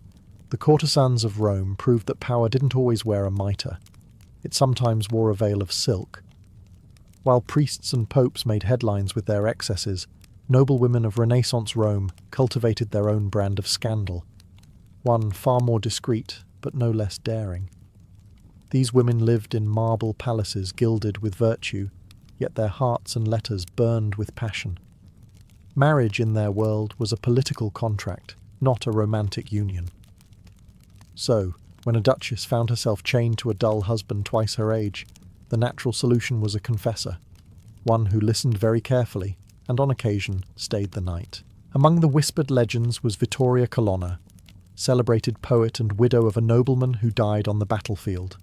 A: the courtesans of Rome proved that power didn't always wear a mitre. It sometimes wore a veil of silk. While priests and popes made headlines with their excesses, noblewomen of Renaissance Rome cultivated their own brand of scandal, one far more discreet but no less daring. These women lived in marble palaces gilded with virtue, yet their hearts and letters burned with passion. Marriage in their world was a political contract, not a romantic union. So, When a duchess found herself chained to a dull husband twice her age, the natural solution was a confessor, one who listened very carefully and on occasion stayed the night. Among the whispered legends was Vittoria Colonna, celebrated poet and widow of a nobleman who died on the battlefield.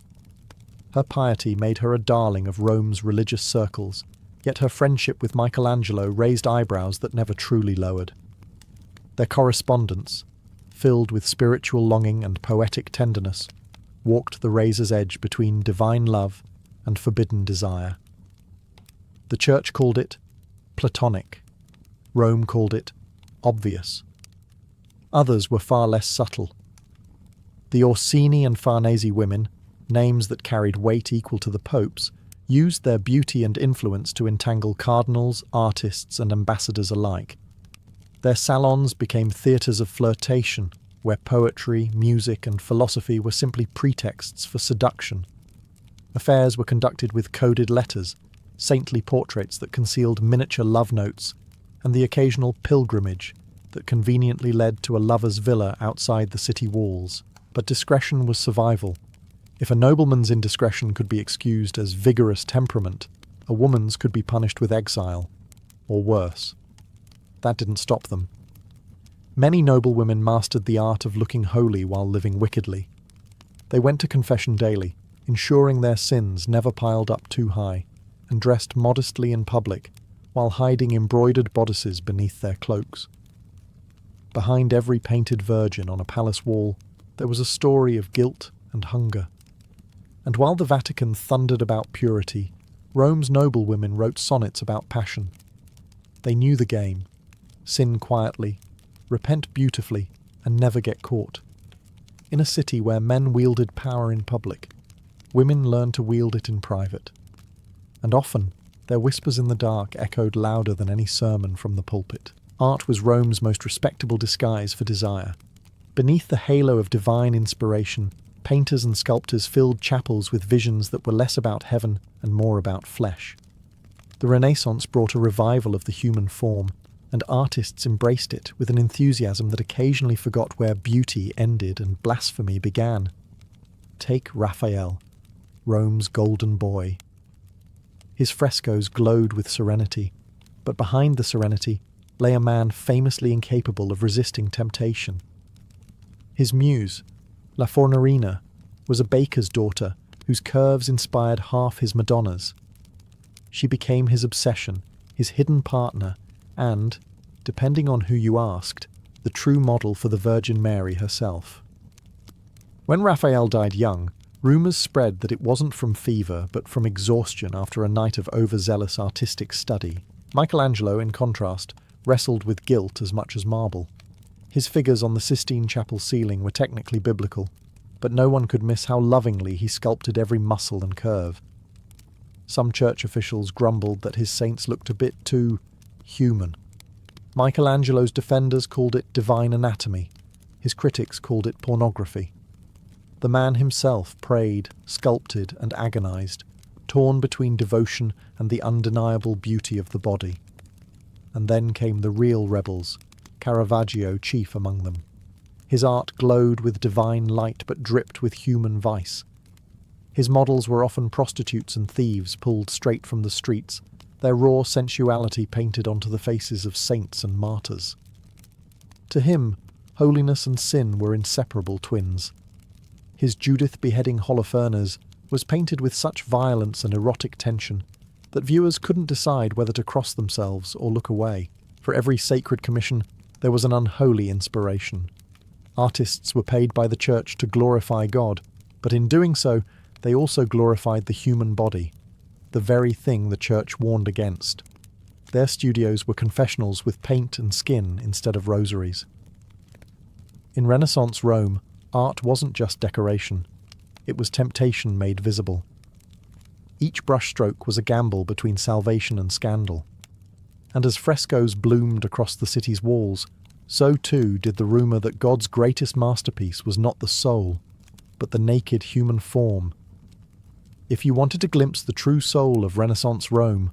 A: Her piety made her a darling of Rome's religious circles, yet her friendship with Michelangelo raised eyebrows that never truly lowered. Their correspondence, filled with spiritual longing and poetic tenderness, walked the razor's edge between divine love and forbidden desire. The Church called it Platonic. Rome called it obvious. Others were far less subtle. The Orsini and Farnese women, names that carried weight equal to the popes, used their beauty and influence to entangle cardinals, artists, and ambassadors alike. Their salons became theatres of flirtation, where poetry, music, and philosophy were simply pretexts for seduction. Affairs were conducted with coded letters, saintly portraits that concealed miniature love notes, and the occasional pilgrimage that conveniently led to a lover's villa outside the city walls. But discretion was survival. If a nobleman's indiscretion could be excused as vigorous temperament, a woman's could be punished with exile, or worse. That didn't stop them. Many noblewomen mastered the art of looking holy while living wickedly. They went to confession daily, ensuring their sins never piled up too high, and dressed modestly in public, while hiding embroidered bodices beneath their cloaks. Behind every painted virgin on a palace wall, there was a story of guilt and hunger. And while the Vatican thundered about purity, Rome's noblewomen wrote sonnets about passion. They knew the game: sin quietly, repent beautifully, and never get caught. In a city where men wielded power in public, women learned to wield it in private. And often, their whispers in the dark echoed louder than any sermon from the pulpit. Art was Rome's most respectable disguise for desire. Beneath the halo of divine inspiration, painters and sculptors filled chapels with visions that were less about heaven and more about flesh. The Renaissance brought a revival of the human form, and artists embraced it with an enthusiasm that occasionally forgot where beauty ended and blasphemy began. Take Raphael, Rome's golden boy. His frescoes glowed with serenity, but behind the serenity lay a man famously incapable of resisting temptation. His muse, La Fornerina, was a baker's daughter whose curves inspired half his Madonnas. She became his obsession, his hidden partner, and, depending on who you asked, the true model for the Virgin Mary herself. When Raphael died young, rumours spread that it wasn't from fever but from exhaustion after a night of overzealous artistic study. Michelangelo, in contrast, wrestled with guilt as much as marble. His figures on the Sistine Chapel ceiling were technically biblical, but no one could miss how lovingly he sculpted every muscle and curve. Some church officials grumbled that his saints looked a bit too human. Michelangelo's defenders called it divine anatomy. His critics called it pornography. The man himself prayed, sculpted, and agonized, torn between devotion and the undeniable beauty of the body. And then came the real rebels, Caravaggio chief among them. His art glowed with divine light but dripped with human vice. His models were often prostitutes and thieves pulled straight from the streets, their raw sensuality painted onto the faces of saints and martyrs. To him, holiness and sin were inseparable twins. His Judith beheading Holofernes was painted with such violence and erotic tension that viewers couldn't decide whether to cross themselves or look away. For every sacred commission, there was an unholy inspiration. Artists were paid by the church to glorify God, but in doing so, they also glorified the human body, the very thing the church warned against. Their studios were confessionals with paint and skin instead of rosaries. In Renaissance Rome, art wasn't just decoration. It was temptation made visible. Each brushstroke was a gamble between salvation and scandal. And as frescoes bloomed across the city's walls, so too did the rumour that God's greatest masterpiece was not the soul, but the naked human form. If you wanted to glimpse the true soul of Renaissance Rome,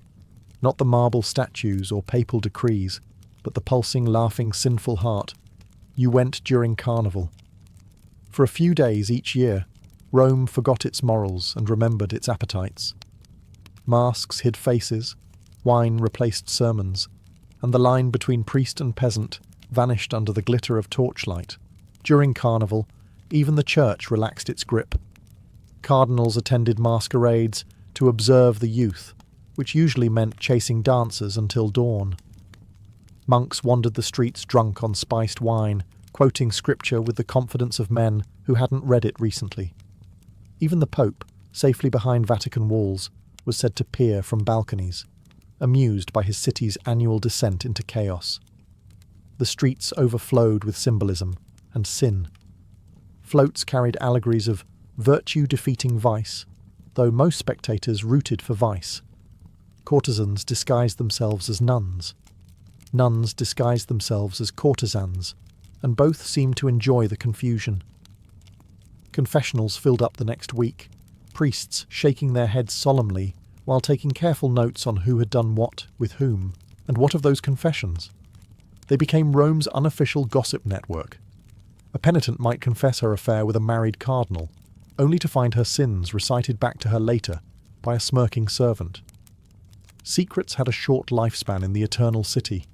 A: not the marble statues or papal decrees, but the pulsing, laughing, sinful heart, you went during Carnival. For a few days each year, Rome forgot its morals and remembered its appetites. Masks hid faces, wine replaced sermons, and the line between priest and peasant vanished under the glitter of torchlight. During Carnival, even the church relaxed its grip. Cardinals attended masquerades to observe the youth, which usually meant chasing dancers until dawn. Monks wandered the streets drunk on spiced wine, quoting scripture with the confidence of men who hadn't read it recently. Even the Pope, safely behind Vatican walls, was said to peer from balconies, amused by his city's annual descent into chaos. The streets overflowed with symbolism and sin. Floats carried allegories of virtue defeating vice, though most spectators rooted for vice. Courtesans disguised themselves as nuns. Nuns disguised themselves as courtesans, and both seemed to enjoy the confusion. Confessionals filled up the next week, priests shaking their heads solemnly while taking careful notes on who had done what with whom, and what of those confessions. They became Rome's unofficial gossip network. A penitent might confess her affair with a married cardinal, only to find her sins recited back to her later by a smirking servant. Secrets had a short lifespan in the eternal city.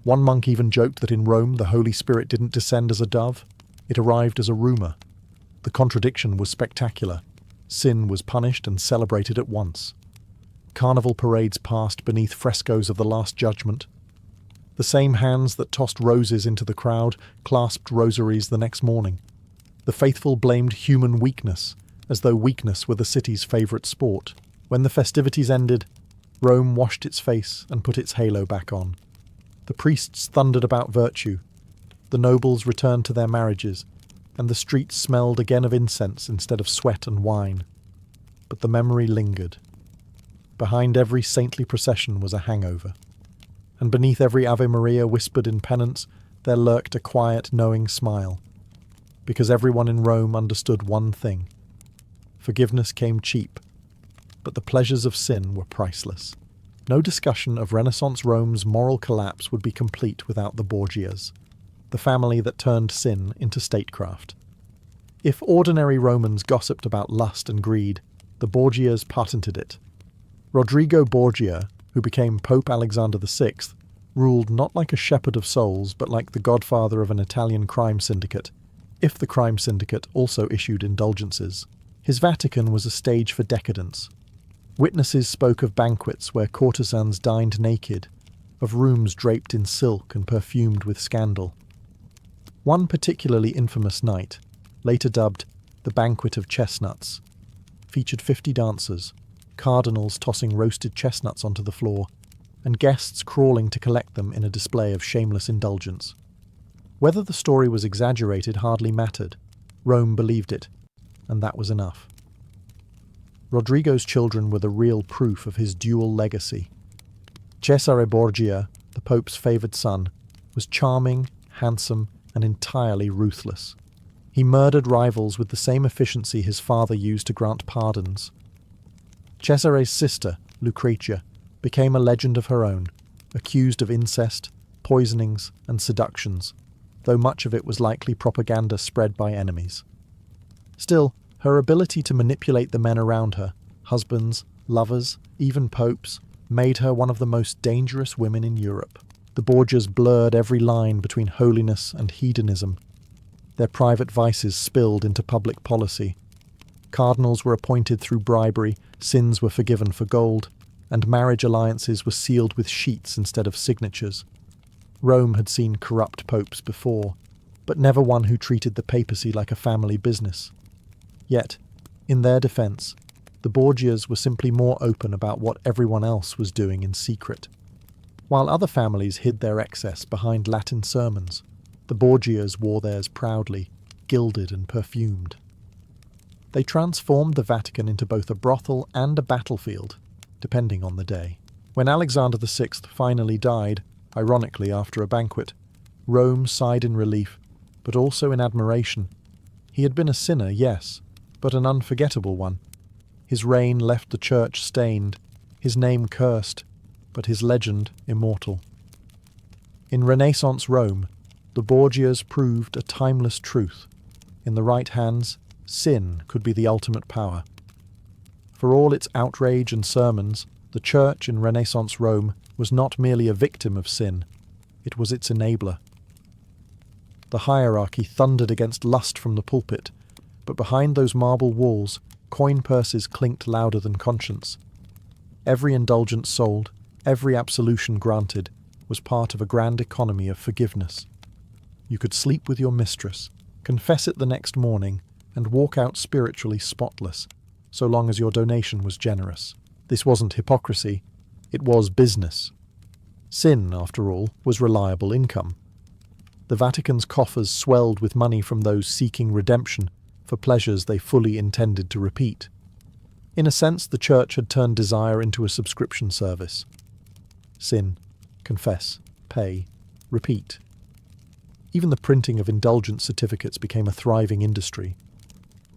A: One monk even joked that in Rome the Holy Spirit didn't descend as a dove, it arrived as a rumour. The contradiction was spectacular. Sin was punished and celebrated at once. Carnival parades passed beneath frescoes of the Last Judgment. The same hands that tossed roses into the crowd clasped rosaries the next morning. The faithful blamed human weakness, as though weakness were the city's favourite sport. When the festivities ended, Rome washed its face and put its halo back on. The priests thundered about virtue. The nobles returned to their marriages, and the streets smelled again of incense instead of sweat and wine. But the memory lingered. Behind every saintly procession was a hangover, and beneath every Ave Maria whispered in penance there lurked a quiet, knowing smile, because everyone in Rome understood one thing. Forgiveness came cheap, but the pleasures of sin were priceless. No discussion of Renaissance Rome's moral collapse would be complete without the Borgias, the family that turned sin into statecraft. If ordinary Romans gossiped about lust and greed, the Borgias patented it. Rodrigo Borgia, who became Pope Alexander VI, ruled not like a shepherd of souls but like the godfather of an Italian crime syndicate, if the crime syndicate also issued indulgences. His Vatican was a stage for decadence. Witnesses spoke of banquets where courtesans dined naked, of rooms draped in silk and perfumed with scandal. One particularly infamous night, later dubbed the Banquet of Chestnuts, featured 50 dancers, cardinals tossing roasted chestnuts onto the floor, and guests crawling to collect them in a display of shameless indulgence. Whether the story was exaggerated hardly mattered. Rome believed it, and that was enough. Rodrigo's children were the real proof of his dual legacy. Cesare Borgia, the Pope's favoured son, was charming, handsome, and entirely ruthless. He murdered rivals with the same efficiency his father used to grant pardons. Cesare's sister, Lucretia, became a legend of her own, accused of incest, poisonings, and seductions, though much of it was likely propaganda spread by enemies. Still, her ability to manipulate the men around her, husbands, lovers, even popes, made her one of the most dangerous women in Europe. The Borgias blurred every line between holiness and hedonism. Their private vices spilled into public policy. Cardinals were appointed through bribery, sins were forgiven for gold, and marriage alliances were sealed with sheets instead of signatures. Rome had seen corrupt popes before, but never one who treated the papacy like a family business. Yet, in their defence, the Borgias were simply more open about what everyone else was doing in secret. While other families hid their excess behind Latin sermons, the Borgias wore theirs proudly, gilded and perfumed. They transformed the Vatican into both a brothel and a battlefield, depending on the day. When Alexander VI finally died, ironically after a banquet, Rome sighed in relief, but also in admiration. He had been a sinner, yes, but an unforgettable one. His reign left the church stained, his name cursed, but his legend immortal. In Renaissance Rome, the Borgias proved a timeless truth. In the right hands, sin could be the ultimate power. For all its outrage and sermons, the Church in Renaissance Rome was not merely a victim of sin, it was its enabler. The hierarchy thundered against lust from the pulpit, but behind those marble walls, coin purses clinked louder than conscience. Every indulgence sold, every absolution granted, was part of a grand economy of forgiveness. You could sleep with your mistress, confess it the next morning, and walk out spiritually spotless, so long as your donation was generous. This wasn't hypocrisy, it was business. Sin, after all, was reliable income. The Vatican's coffers swelled with money from those seeking redemption for pleasures they fully intended to repeat. In a sense, the Church had turned desire into a subscription service. Sin, confess, pay, repeat. Even the printing of indulgence certificates became a thriving industry.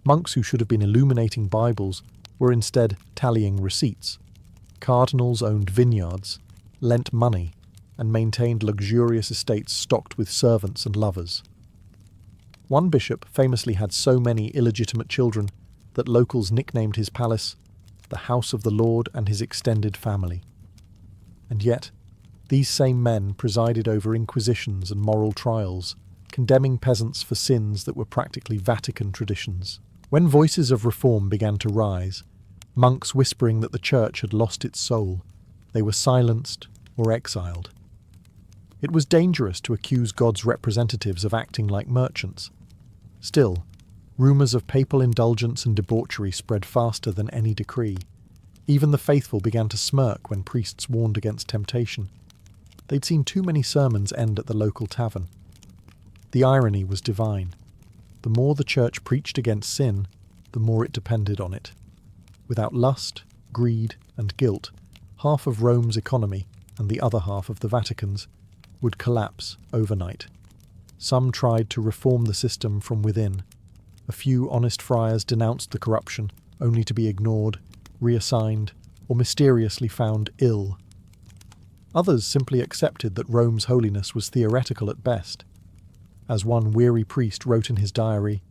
A: Monks who should have been illuminating Bibles were instead tallying receipts. Cardinals owned vineyards, lent money, and maintained luxurious estates stocked with servants and lovers. One bishop famously had so many illegitimate children that locals nicknamed his palace the House of the Lord and his extended family. And yet, these same men presided over inquisitions and moral trials, condemning peasants for sins that were practically Vatican traditions. When voices of reform began to rise, monks whispering that the Church had lost its soul, they were silenced or exiled. It was dangerous to accuse God's representatives of acting like merchants. Still, rumours of papal indulgence and debauchery spread faster than any decree. Even the faithful began to smirk when priests warned against temptation. They'd seen too many sermons end at the local tavern. The irony was divine. The more the Church preached against sin, the more it depended on it. Without lust, greed, and guilt, half of Rome's economy, and the other half of the Vatican's, would collapse overnight. Some tried to reform the system from within. A few honest friars denounced the corruption, only to be ignored, reassigned, or mysteriously found ill. Others simply accepted that Rome's holiness was theoretical at best. As one weary priest wrote in his diary,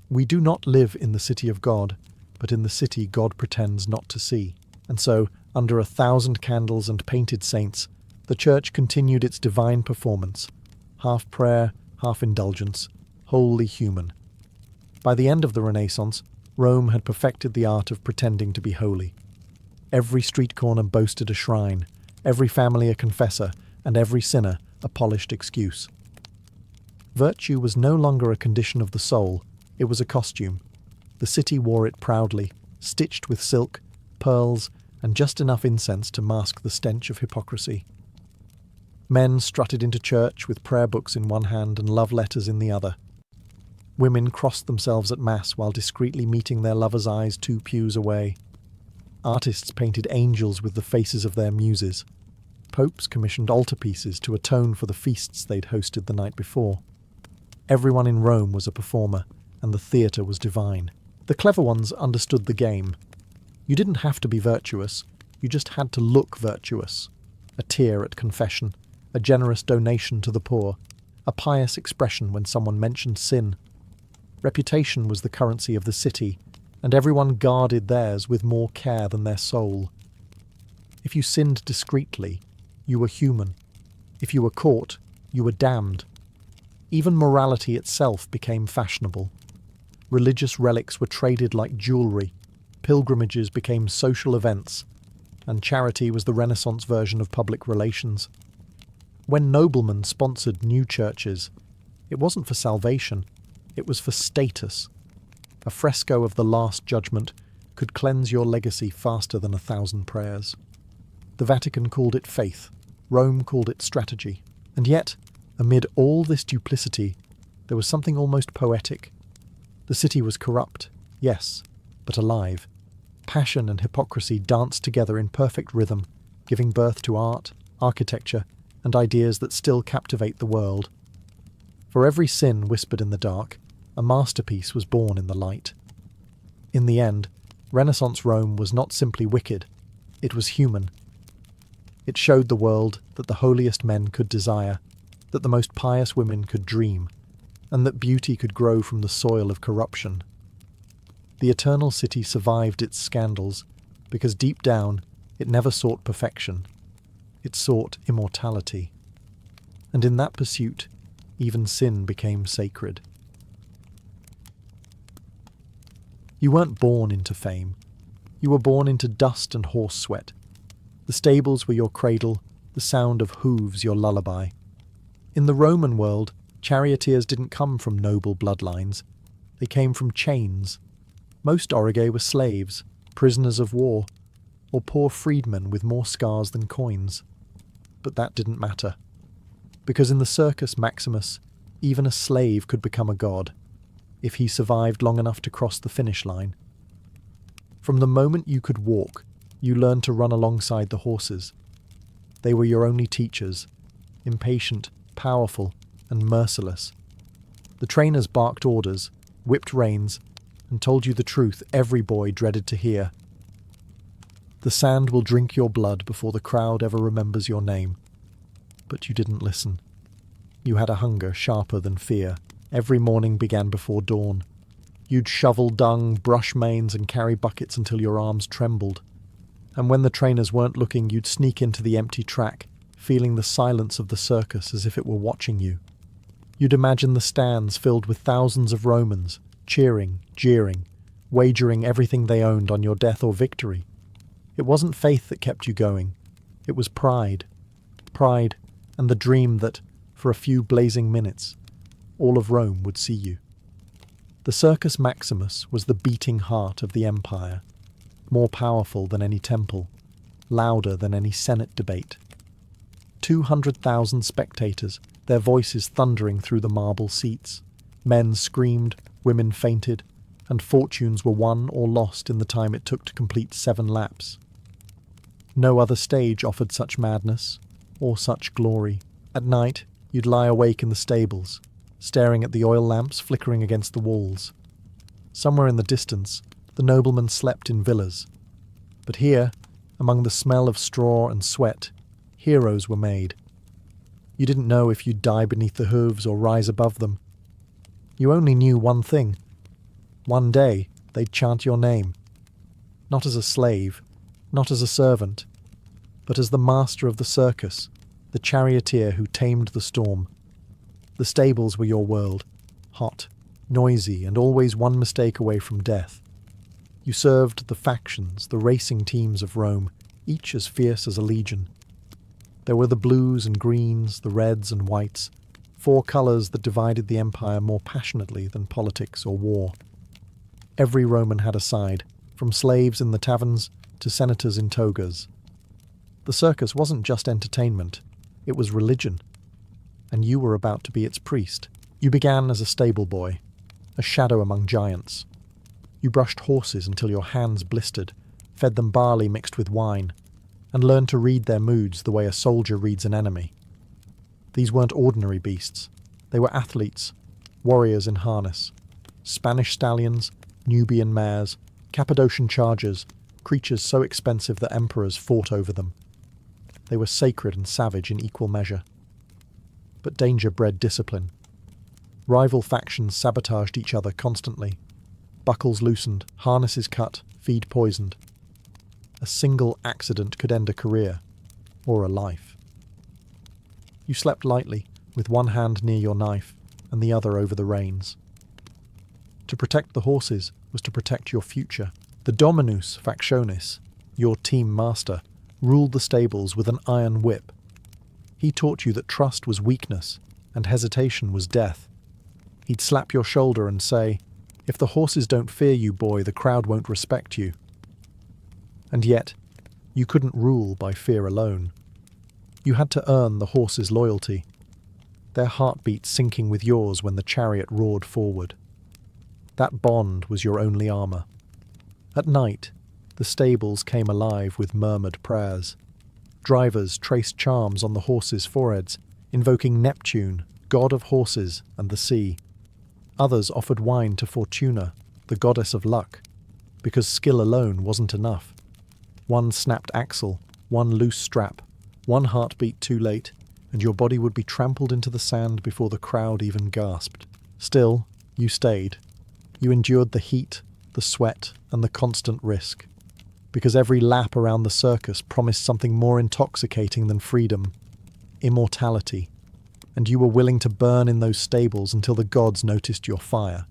A: "We do not live in the city of God, but in the city God pretends not to see." And so, under 1,000 candles and painted saints, the Church continued its divine performance, half prayer, half indulgence, wholly human. By the end of the Renaissance, Rome had perfected the art of pretending to be holy. Every street corner boasted a shrine, every family a confessor, and every sinner a polished excuse. Virtue was no longer a condition of the soul, it was a costume. The city wore it proudly, stitched with silk, pearls, and just enough incense to mask the stench of hypocrisy. Men strutted into church with prayer books in one hand and love letters in the other. Women crossed themselves at Mass while discreetly meeting their lovers' eyes 2 pews away. Artists painted angels with the faces of their muses. Popes commissioned altarpieces to atone for the feasts they'd hosted the night before. Everyone in Rome was a performer, and the theatre was divine. The clever ones understood the game. You didn't have to be virtuous, you just had to look virtuous. A tear at confession, a generous donation to the poor, a pious expression when someone mentioned sin. Reputation was the currency of the city, and everyone guarded theirs with more care than their soul. If you sinned discreetly, you were human. If you were caught, you were damned. Even morality itself became fashionable. Religious relics were traded like jewellery, pilgrimages became social events, and charity was the Renaissance version of public relations. When noblemen sponsored new churches, it wasn't for salvation, it was for status. A fresco of the Last Judgment could cleanse your legacy faster than 1,000 prayers. The Vatican called it faith, Rome called it strategy. And yet, amid all this duplicity, there was something almost poetic. The city was corrupt, yes, but alive. Passion and hypocrisy danced together in perfect rhythm, giving birth to art, architecture, and ideas that still captivate the world. For every sin whispered in the dark, a masterpiece was born in the light. In the end, Renaissance Rome was not simply wicked, it was human. It showed the world that the holiest men could desire, that the most pious women could dream, and that beauty could grow from the soil of corruption. The eternal city survived its scandals because deep down it never sought perfection. It sought immortality. And in that pursuit, even sin became sacred. You weren't born into fame. You were born into dust and horse sweat. The stables were your cradle, the sound of hooves your lullaby. In the Roman world, charioteers didn't come from noble bloodlines. They came from chains. Most Aurigae were slaves, prisoners of war, or poor freedmen with more scars than coins. But that didn't matter. Because in the Circus Maximus, even a slave could become a god, if he survived long enough to cross the finish line. From the moment you could walk, you learned to run alongside the horses. They were your only teachers, impatient, powerful, and merciless. The trainers barked orders, whipped reins, and told you the truth every boy dreaded to hear. The sand will drink your blood before the crowd ever remembers your name. But you didn't listen. You had a hunger sharper than fear. Every morning began before dawn. You'd shovel dung, brush manes, and carry buckets until your arms trembled. And when the trainers weren't looking, you'd sneak into the empty track, feeling the silence of the circus as if it were watching you. You'd imagine the stands filled with thousands of Romans, cheering, jeering, wagering everything they owned on your death or victory. It wasn't faith that kept you going. It was pride. Pride and the dream that, for a few blazing minutes, all of Rome would see you. The Circus Maximus was the beating heart of the empire, more powerful than any temple, louder than any Senate debate. 200,000 spectators, their voices thundering through the marble seats. Men screamed, women fainted, and fortunes were won or lost in the time it took to complete 7 laps. No other stage offered such madness, or such glory. At night, you'd lie awake in the stables, staring at the oil lamps flickering against the walls. Somewhere in the distance, the noblemen slept in villas. But here, among the smell of straw and sweat, heroes were made. You didn't know if you'd die beneath the hooves or rise above them. You only knew one thing. One day, they'd chant your name. Not as a slave, not as a servant, but as the master of the circus, the charioteer who tamed the storm. The stables were your world, hot, noisy, and always one mistake away from death. You served the factions, the racing teams of Rome, each as fierce as a legion. There were the blues and greens, the reds and whites, 4 colours that divided the empire more passionately than politics or war. Every Roman had a side, from slaves in the taverns to senators in togas. The circus wasn't just entertainment, it was religion. And you were about to be its priest. You began as a stable boy, a shadow among giants. You brushed horses until your hands blistered, fed them barley mixed with wine, and learned to read their moods the way a soldier reads an enemy. These weren't ordinary beasts. They were athletes, warriors in harness, Spanish stallions, Nubian mares, Cappadocian chargers, creatures so expensive that emperors fought over them. They were sacred and savage in equal measure. But danger bred discipline. Rival factions sabotaged each other constantly. Buckles loosened, harnesses cut, feed poisoned. A single accident could end a career, or a life. You slept lightly, with one hand near your knife and the other over the reins. To protect the horses was to protect your future. The Dominus Factionis, your team master, ruled the stables with an iron whip. He taught you that trust was weakness and hesitation was death. He'd slap your shoulder and say, "If the horses don't fear you, boy, the crowd won't respect you." And yet, you couldn't rule by fear alone. You had to earn the horses' loyalty, their heartbeats syncing with yours when the chariot roared forward. That bond was your only armour. At night, the stables came alive with murmured prayers. Drivers traced charms on the horses' foreheads, invoking Neptune, god of horses and the sea. Others offered wine to Fortuna, the goddess of luck, because skill alone wasn't enough. One snapped axle, one loose strap, one heartbeat too late, and your body would be trampled into the sand before the crowd even gasped. Still, you stayed. You endured the heat, the sweat, and the constant risk. Because every lap around the circus promised something more intoxicating than freedom, immortality, and you were willing to burn in those stables until the gods noticed your fire.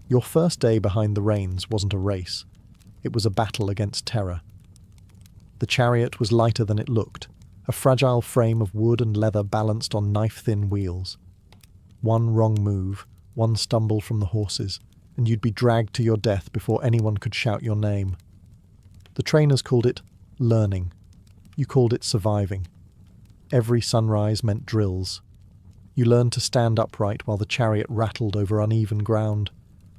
A: Your first day behind the reins wasn't a race. It was a battle against terror. The chariot was lighter than it looked, a fragile frame of wood and leather balanced on knife-thin wheels. One wrong move, one stumble from the horses, and you'd be dragged to your death before anyone could shout your name. The trainers called it learning. You called it surviving. Every sunrise meant drills. You learned to stand upright while the chariot rattled over uneven ground,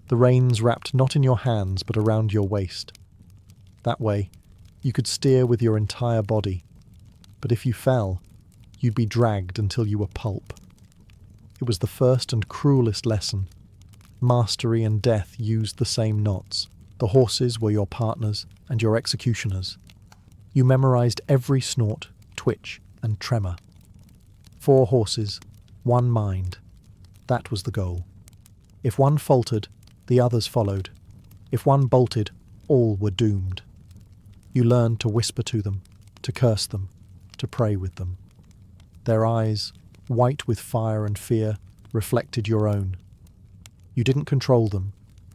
A: the reins wrapped not in your hands but around your waist. That way, you could steer with your entire body. But if you fell, you'd be dragged until you were pulp. It was the first and cruelest lesson. Mastery and death used the same knots. The horses were your partners and your executioners. You memorized every snort, twitch, and tremor. 4 horses, 1 mind. That was the goal. If one faltered, the others followed. If one bolted, all were doomed. You learned to whisper to them, to curse them, to pray with them. Their eyes, white with fire and fear, reflected your own. You didn't control them,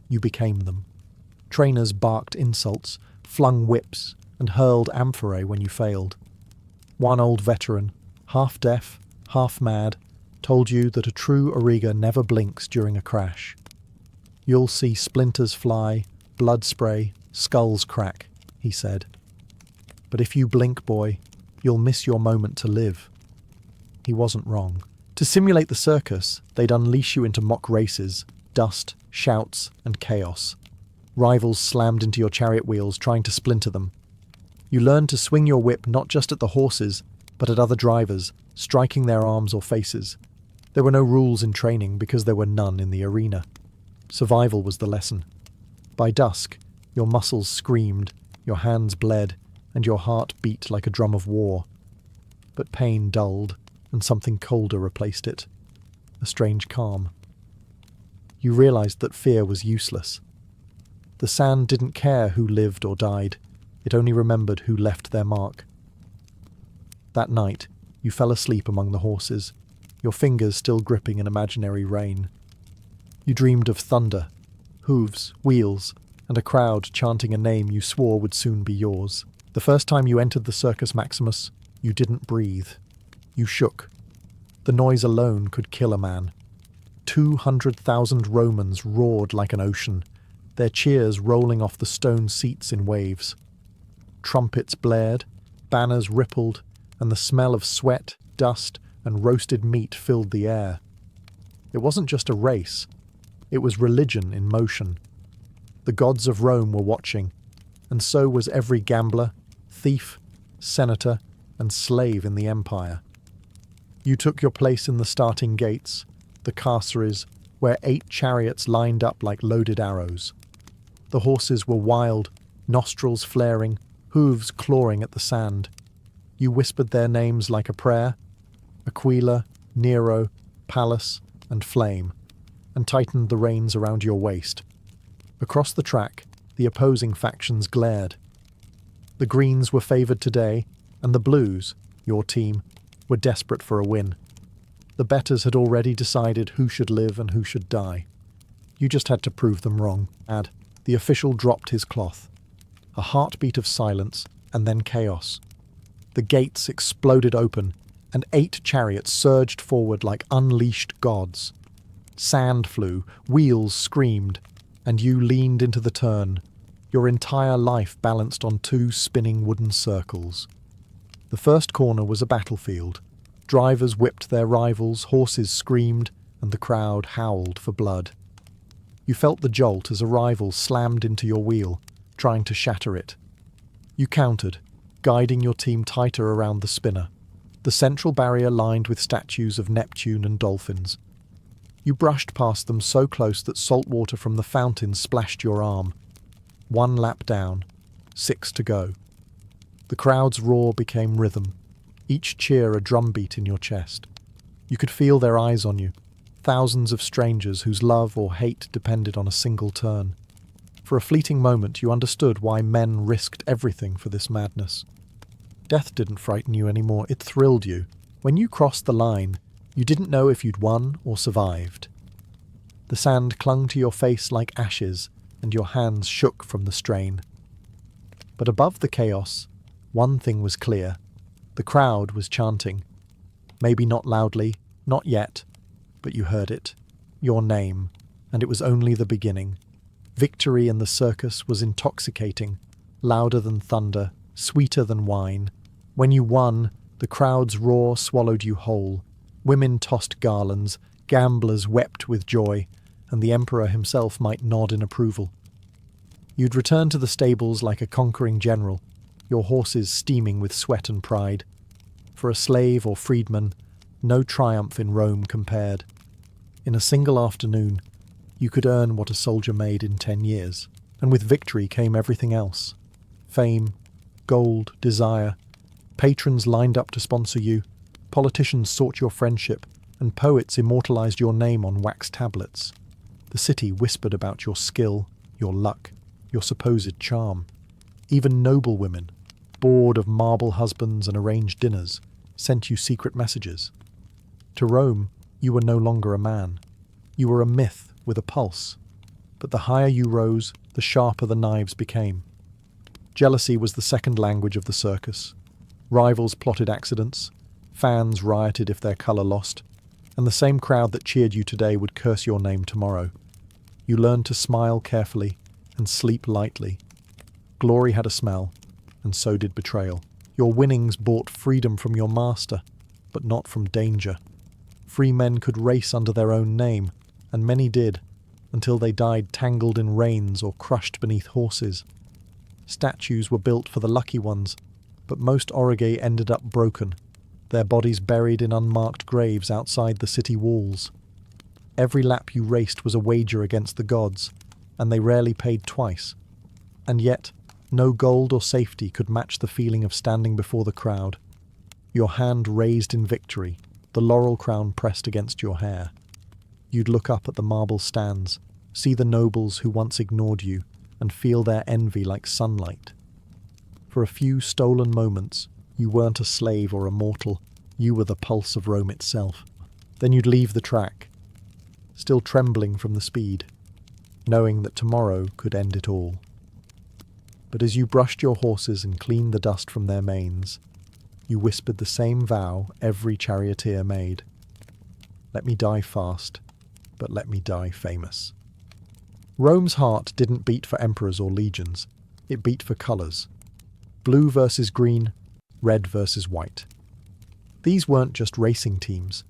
A: you became them. Trainers barked insults, flung whips, and hurled amphorae when you failed. One old veteran, half deaf, half mad, told you that a true Auriga never blinks during a crash. You'll see splinters fly, blood spray, skulls crack, he said. But if you blink, boy, you'll miss your moment to live. He wasn't wrong. To simulate the circus, they'd unleash you into mock races, dust, shouts, and chaos. Rivals slammed into your chariot wheels, trying to splinter them. You learned to swing your whip not just at the horses, but at other drivers, striking their arms or faces. There were no rules in training because there were none in the arena. Survival was the lesson. By dusk, your muscles screamed, your hands bled, and your heart beat like a drum of war. But pain dulled, and something colder replaced it. A strange calm. You realized that fear was useless. The sand didn't care who lived or died. It only remembered who left their mark. That night, you fell asleep among the horses, your fingers still gripping an imaginary rein. You dreamed of thunder, hooves, wheels, and a crowd chanting a name you swore would soon be yours. The first time you entered the Circus Maximus, you didn't breathe. You shook. The noise alone could kill a man. 200,000 Romans roared like an ocean, their cheers rolling off the stone seats in waves. Trumpets blared, banners rippled, and the smell of sweat, dust, and roasted meat filled the air. It wasn't just a race. It was religion in motion. The gods of Rome were watching, and so was every gambler, thief, senator, and slave in the empire. You took your place in the starting gates, the carceres, where 8 chariots lined up like loaded arrows. The horses were wild, nostrils flaring, hooves clawing at the sand. You whispered their names like a prayer: Aquila, Nero, Pallas, and Flame, and tightened the reins around your waist. Across the track, the opposing factions glared. The Greens were favoured today, and the Blues, your team, were desperate for a win. The betters had already decided who should live and who should die. You just had to prove them wrong. The official dropped his cloth. A heartbeat of silence, and then chaos. The gates exploded open, and 8 chariots surged forward like unleashed gods. Sand flew, wheels screamed, and you leaned into the turn, your entire life balanced on 2 spinning wooden circles. The first corner was a battlefield. Drivers whipped their rivals, horses screamed, and the crowd howled for blood. You felt the jolt as a rival slammed into your wheel, trying to shatter it. You countered, guiding your team tighter around the spinner, the central barrier lined with statues of Neptune and dolphins. You brushed past them so close that salt water from the fountain splashed your arm. 1 lap down, 6 to go. The crowd's roar became rhythm, each cheer a drumbeat in your chest. You could feel their eyes on you, thousands of strangers whose love or hate depended on a single turn. For a fleeting moment you understood why men risked everything for this madness. Death didn't frighten you anymore, it thrilled you. When you crossed the line, you didn't know if you'd won or survived. The sand clung to your face like ashes, and your hands shook from the strain. But above the chaos, one thing was clear. The crowd was chanting. Maybe not loudly, not yet, but you heard it. Your name, and it was only the beginning. Victory in the circus was intoxicating, louder than thunder, sweeter than wine. When you won, the crowd's roar swallowed you whole. Women tossed garlands, gamblers wept with joy, and the emperor himself might nod in approval. You'd return to the stables like a conquering general, your horses steaming with sweat and pride. For a slave or freedman, no triumph in Rome compared. In a single afternoon, you could earn what a soldier made in 10 years, and with victory came everything else. Fame, gold, desire. Patrons lined up to sponsor you, politicians sought your friendship, and poets immortalized your name on wax tablets. The city whispered about your skill, your luck, your supposed charm. Even noble women, bored of marble husbands and arranged dinners, sent you secret messages. To Rome, you were no longer a man. You were a myth with a pulse. But the higher you rose, the sharper the knives became. Jealousy was the second language of the circus. Rivals plotted accidents, fans rioted if their colour lost, and the same crowd that cheered you today would curse your name tomorrow. You learned to smile carefully and sleep lightly. Glory had a smell, and so did betrayal. Your winnings bought freedom from your master, but not from danger. Free men could race under their own name, and many did, until they died tangled in reins or crushed beneath horses. Statues were built for the lucky ones, but most Auriga ended up broken, their bodies buried in unmarked graves outside the city walls. Every lap you raced was a wager against the gods, and they rarely paid twice. And yet, no gold or safety could match the feeling of standing before the crowd. Your hand raised in victory, the laurel crown pressed against your hair. You'd look up at the marble stands, see the nobles who once ignored you, and feel their envy like sunlight. For a few stolen moments, you weren't a slave or a mortal, you were the pulse of Rome itself. Then you'd leave the track, still trembling from the speed, knowing that tomorrow could end it all. But as you brushed your horses and cleaned the dust from their manes, you whispered the same vow every charioteer made. Let me die fast, but let me die famous. Rome's heart didn't beat for emperors or legions, it beat for colours. Blue versus green, red versus white. These weren't just racing teams.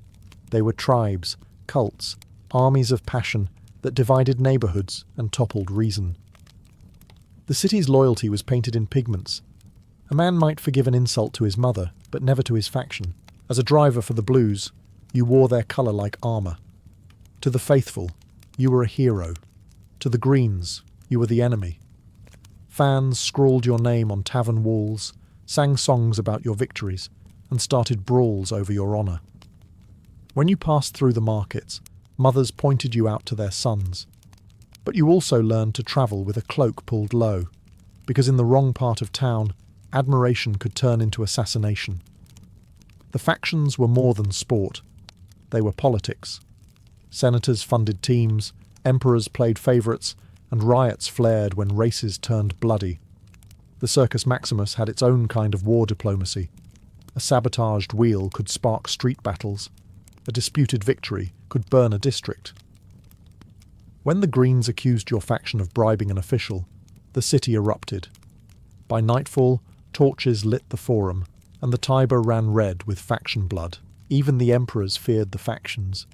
A: They were tribes, cults, armies of passion that divided neighbourhoods and toppled reason. The city's loyalty was painted in pigments. A man might forgive an insult to his mother, but never to his faction. As a driver for the Blues, you wore their colour like armour. To the faithful, you were a hero. To the Greens, you were the enemy. Fans scrawled your name on tavern walls, sang songs about your victories, and started brawls over your honour. When you passed through the markets, mothers pointed you out to their sons. But you also learned to travel with a cloak pulled low, because in the wrong part of town, admiration could turn into assassination. The factions were more than sport. They were politics. Senators funded teams, emperors played favourites, and riots flared when races turned bloody. The Circus Maximus had its own kind of war diplomacy. A sabotaged wheel could spark street battles. A disputed victory could burn a district. When the Greens accused your faction of bribing an official, the city erupted. By nightfall, torches lit the forum, and the Tiber ran red with faction blood. Even the emperors feared the factions.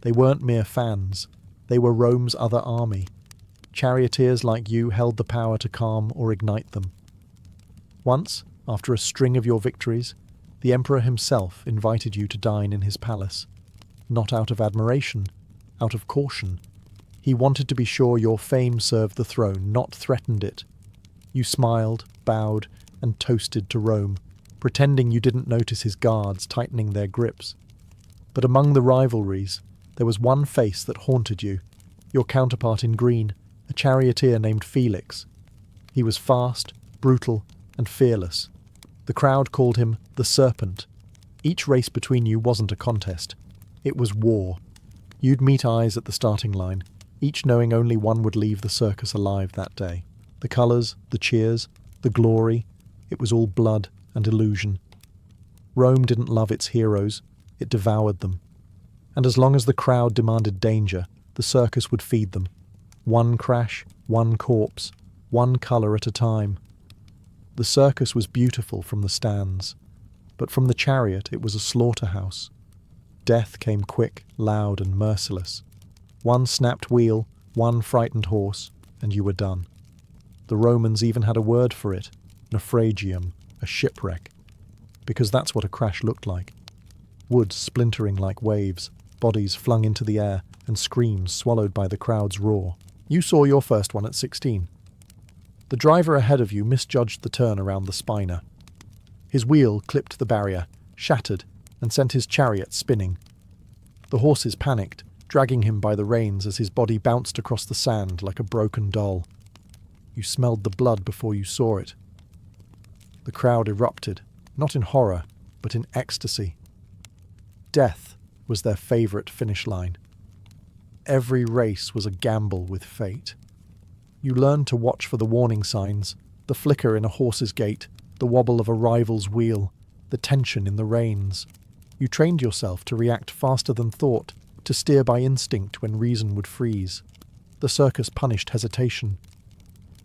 A: They weren't mere fans. They were Rome's other army. Charioteers like you held the power to calm or ignite them. Once, after a string of your victories, the emperor himself invited you to dine in his palace. Not out of admiration, out of caution. He wanted to be sure your fame served the throne, not threatened it. You smiled, bowed, and toasted to Rome, pretending you didn't notice his guards tightening their grips. But among the rivalries, there was one face that haunted you, your counterpart in green, a charioteer named Felix. He was fast, brutal, and fearless. The crowd called him the Serpent. Each race between you wasn't a contest. It was war. You'd meet eyes at the starting line, each knowing only one would leave the circus alive that day. The colours, the cheers, the glory, it was all blood and illusion. Rome didn't love its heroes, it devoured them. And as long as the crowd demanded danger, the circus would feed them. One crash, one corpse, one colour at a time. The circus was beautiful from the stands, but from the chariot it was a slaughterhouse. Death came quick, loud and merciless. One snapped wheel, one frightened horse, and you were done. The Romans even had a word for it, naufragium, a shipwreck, because that's what a crash looked like. Wood splintering like waves, bodies flung into the air, and screams swallowed by the crowd's roar. You saw your first one at 16. The driver ahead of you misjudged the turn around the Spina. His wheel clipped the barrier, shattered, and sent his chariot spinning. The horses panicked, dragging him by the reins as his body bounced across the sand like a broken doll. You smelled the blood before you saw it. The crowd erupted, not in horror, but in ecstasy. Death was their favourite finish line. Every race was a gamble with fate. You learned to watch for the warning signs, the flicker in a horse's gait, the wobble of a rival's wheel, the tension in the reins. You trained yourself to react faster than thought, to steer by instinct when reason would freeze. The circus punished hesitation.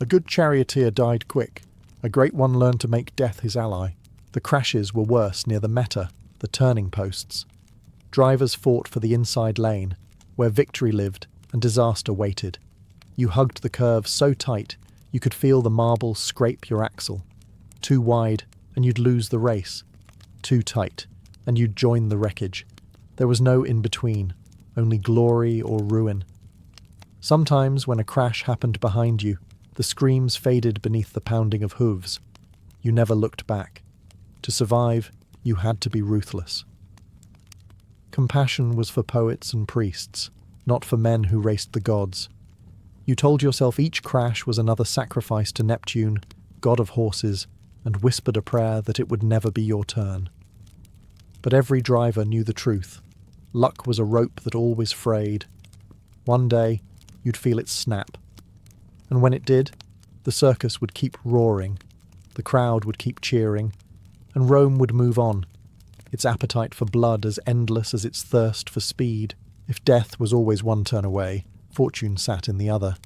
A: A good charioteer died quick. A great one learned to make death his ally. The crashes were worse near the meta, the turning posts. Drivers fought for the inside lane, where victory lived and disaster waited. You hugged the curve so tight you could feel the marble scrape your axle. Too wide, and you'd lose the race. Too tight, and you'd join the wreckage. There was no in-between, only glory or ruin. Sometimes, when a crash happened behind you, the screams faded beneath the pounding of hooves. You never looked back. To survive, you had to be ruthless. Compassion was for poets and priests, not for men who raced the gods. You told yourself each crash was another sacrifice to Neptune, god of horses, and whispered a prayer that it would never be your turn. But every driver knew the truth. Luck was a rope that always frayed. One day, you'd feel it snap. And when it did, the circus would keep roaring, the crowd would keep cheering, and Rome would move on, its appetite for blood as endless as its thirst for speed. If death was always one turn away, fortune sat in the other.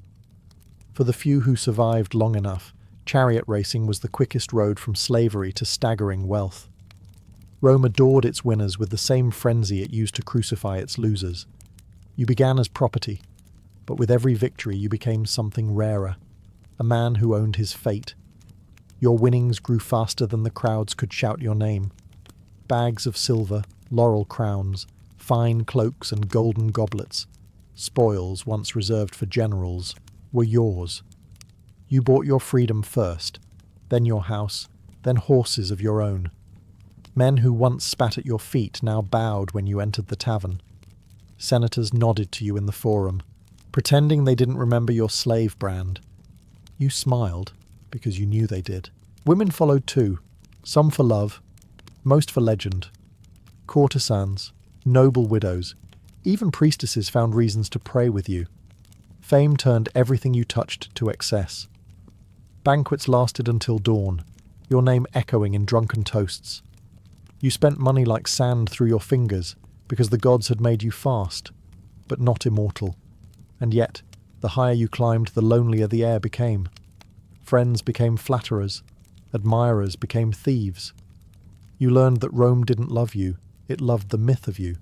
A: For the few who survived long enough, chariot racing was the quickest road from slavery to staggering wealth. Rome adored its winners with the same frenzy it used to crucify its losers. You began as property, but with every victory you became something rarer, a man who owned his fate. Your winnings grew faster than the crowds could shout your name. Bags of silver, laurel crowns, fine cloaks and golden goblets, spoils once reserved for generals, were yours. You bought your freedom first, then your house, then horses of your own. Men who once spat at your feet now bowed when you entered the tavern. Senators nodded to you in the forum, pretending they didn't remember your slave brand. You smiled, because you knew they did. Women followed too, some for love, most for legend. Courtesans, noble widows, even priestesses found reasons to pray with you. Fame turned everything you touched to excess. Banquets lasted until dawn, your name echoing in drunken toasts. You spent money like sand through your fingers because the gods had made you fast, but not immortal. And yet, the higher you climbed, the lonelier the air became. Friends became flatterers, admirers became thieves. You learned that Rome didn't love you, it loved the myth of you,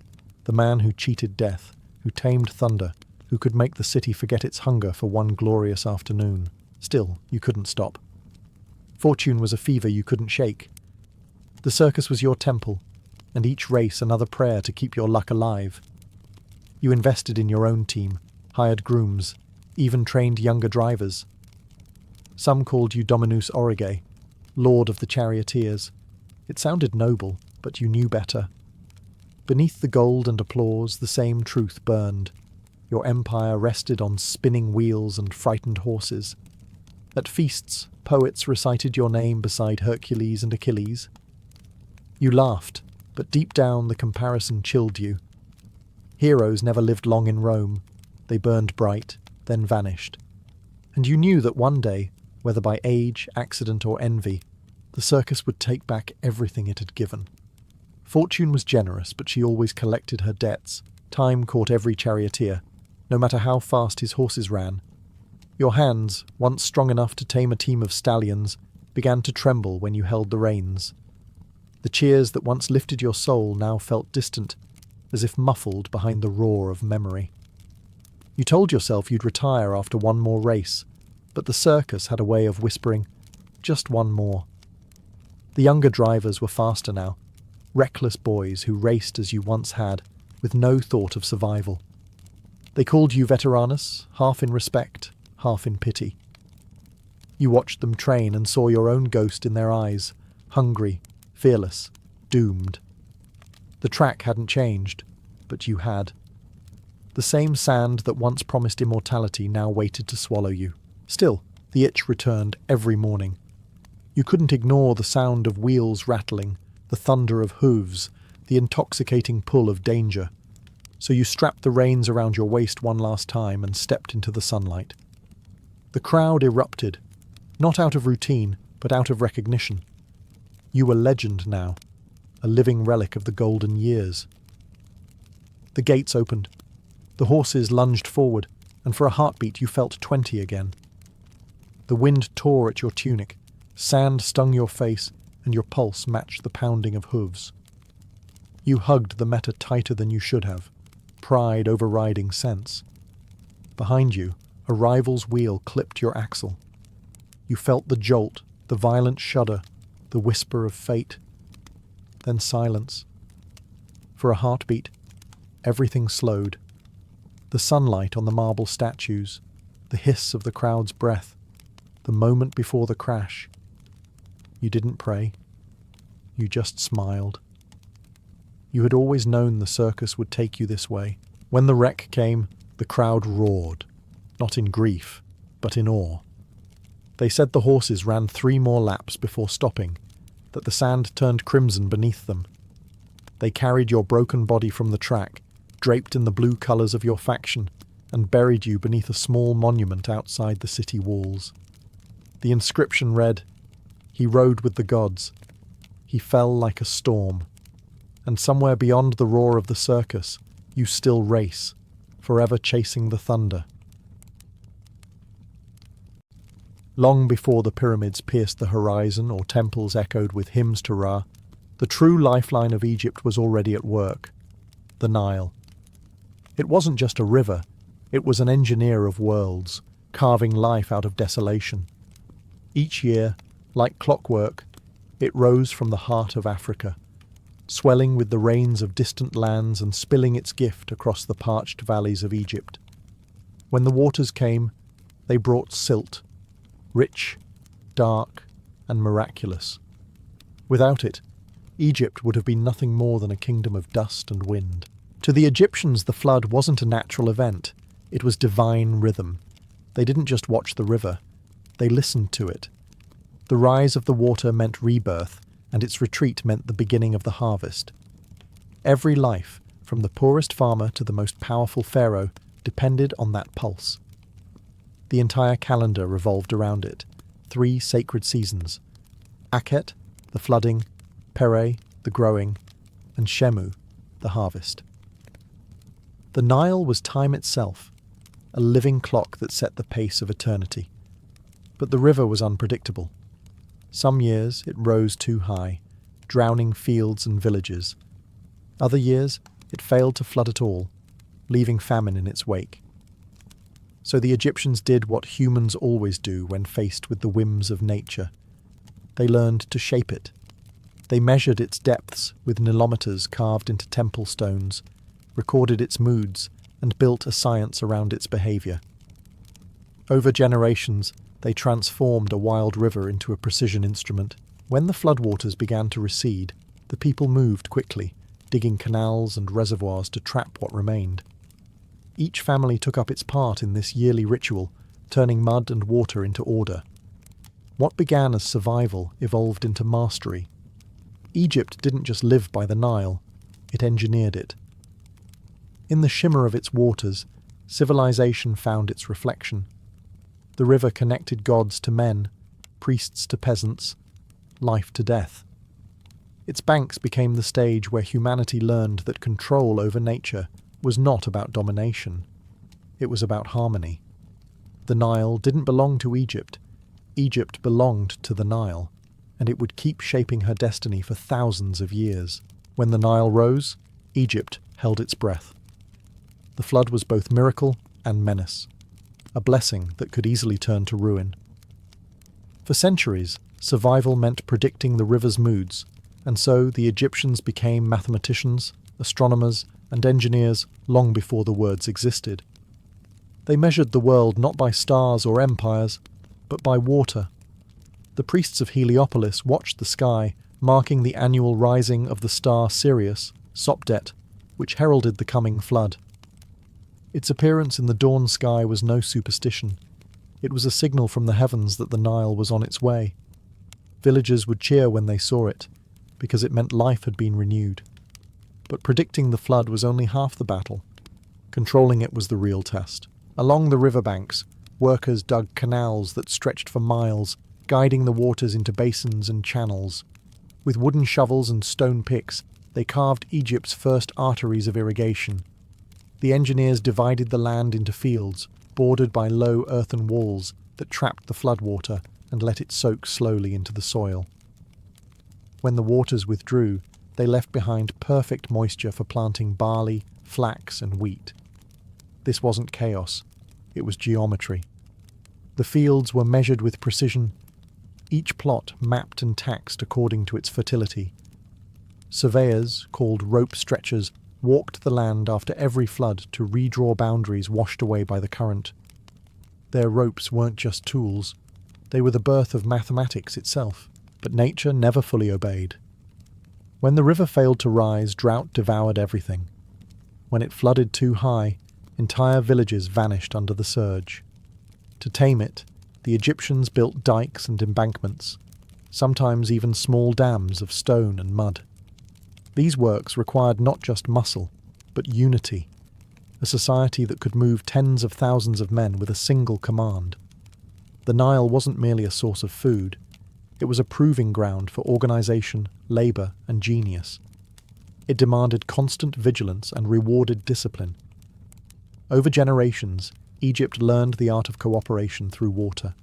A: the man who cheated death, who tamed thunder, who could make the city forget its hunger for one glorious afternoon. Still, you couldn't stop. Fortune was a fever you couldn't shake. The circus was your temple, and each race another prayer to keep your luck alive. You invested in your own team, hired grooms, even trained younger drivers. Some called you Dominus Auriga, Lord of the Charioteers. It sounded noble, but you knew better. Beneath the gold and applause, the same truth burned. Your empire rested on spinning wheels and frightened horses. At feasts, poets recited your name beside Hercules and Achilles. You laughed, but deep down the comparison chilled you. Heroes never lived long in Rome. They burned bright, then vanished. And you knew that one day, whether by age, accident, or envy, the circus would take back everything it had given. Fortune was generous, but she always collected her debts. Time caught every charioteer, no matter how fast his horses ran. Your hands, once strong enough to tame a team of stallions, began to tremble when you held the reins. The cheers that once lifted your soul now felt distant, as if muffled behind the roar of memory. You told yourself you'd retire after one more race, but the circus had a way of whispering, just one more. The younger drivers were faster now, reckless boys who raced as you once had, with no thought of survival. They called you veteranus, half in respect, half in pity. You watched them train and saw your own ghost in their eyes, hungry, fearless, doomed. The track hadn't changed, but you had. The same sand that once promised immortality now waited to swallow you. Still, the itch returned every morning. You couldn't ignore the sound of wheels rattling, the thunder of hooves, the intoxicating pull of danger. So you strapped the reins around your waist one last time and stepped into the sunlight. The crowd erupted, not out of routine, but out of recognition. You were legend now, a living relic of the golden years. The gates opened. The horses lunged forward, and for a heartbeat you felt 20 again. The wind tore at your tunic, sand stung your face, and your pulse matched the pounding of hooves. You hugged the meta tighter than you should have, pride overriding sense. Behind you, a rival's wheel clipped your axle. You felt the jolt, the violent shudder, the whisper of fate. Then silence. For a heartbeat, everything slowed. The sunlight on the marble statues, the hiss of the crowd's breath, the moment before the crash. You didn't pray. You just smiled. You had always known the circus would take you this way. When the wreck came, the crowd roared, not in grief, but in awe. They said the horses ran 3 more laps before stopping, that the sand turned crimson beneath them. They carried your broken body from the track, draped in the blue colours of your faction, and buried you beneath a small monument outside the city walls. The inscription read, "He rode with the gods. He fell like a storm. And somewhere beyond the roar of the circus, you still race, forever chasing the thunder." Long before the pyramids pierced the horizon or temples echoed with hymns to Ra, the true lifeline of Egypt was already at work, the Nile. It wasn't just a river, it was an engineer of worlds, carving life out of desolation. Each year, like clockwork, it rose from the heart of Africa, swelling with the rains of distant lands and spilling its gift across the parched valleys of Egypt. When the waters came, they brought silt, rich, dark, and miraculous. Without it, Egypt would have been nothing more than a kingdom of dust and wind. To the Egyptians, the flood wasn't a natural event. It was divine rhythm. They didn't just watch the river. They listened to it. The rise of the water meant rebirth, and its retreat meant the beginning of the harvest. Every life, from the poorest farmer to the most powerful pharaoh, depended on that pulse. The entire calendar revolved around it. 3 sacred seasons: Akhet, the flooding; Pere, the growing; and Shemu, the harvest. The Nile was time itself, a living clock that set the pace of eternity. But the river was unpredictable. Some years it rose too high, drowning fields and villages. Other years it failed to flood at all, leaving famine in its wake. So the Egyptians did what humans always do when faced with the whims of nature. They learned to shape it. They measured its depths with nilometers carved into temple stones, recorded its moods, and built a science around its behaviour. Over generations, they transformed a wild river into a precision instrument. When the floodwaters began to recede, the people moved quickly, digging canals and reservoirs to trap what remained. Each family took up its part in this yearly ritual, turning mud and water into order. What began as survival evolved into mastery. Egypt didn't just live by the Nile, it engineered it. In the shimmer of its waters, civilization found its reflection. The river connected gods to men, priests to peasants, life to death. Its banks became the stage where humanity learned that control over nature was not about domination. It was about harmony. The Nile didn't belong to Egypt. Egypt belonged to the Nile, and it would keep shaping her destiny for thousands of years. When the Nile rose, Egypt held its breath. The flood was both miracle and menace, a blessing that could easily turn to ruin. For centuries, survival meant predicting the river's moods, and so the Egyptians became mathematicians, astronomers, and engineers long before the words existed. They measured the world not by stars or empires, but by water. The priests of Heliopolis watched the sky, marking the annual rising of the star Sirius, Sopdet, which heralded the coming flood. Its appearance in the dawn sky was no superstition. It was a signal from the heavens that the Nile was on its way. Villagers would cheer when they saw it, because it meant life had been renewed. But predicting the flood was only half the battle. Controlling it was the real test. Along the riverbanks, workers dug canals that stretched for miles, guiding the waters into basins and channels. With wooden shovels and stone picks, they carved Egypt's first arteries of irrigation. The engineers divided the land into fields, bordered by low earthen walls that trapped the floodwater and let it soak slowly into the soil. When the waters withdrew, they left behind perfect moisture for planting barley, flax, and wheat. This wasn't chaos, it was geometry. The fields were measured with precision, each plot mapped and taxed according to its fertility. Surveyors, called rope stretchers, walked the land after every flood to redraw boundaries washed away by the current. Their ropes weren't just tools, they were the birth of mathematics itself, but nature never fully obeyed. When the river failed to rise, drought devoured everything. When it flooded too high, entire villages vanished under the surge. To tame it, the Egyptians built dikes and embankments, sometimes even small dams of stone and mud. These works required not just muscle, but unity, a society that could move tens of thousands of men with a single command. The Nile wasn't merely a source of food, it was a proving ground for organization, labor, and genius. It demanded constant vigilance and rewarded discipline. Over generations, Egypt learned the art of cooperation through water.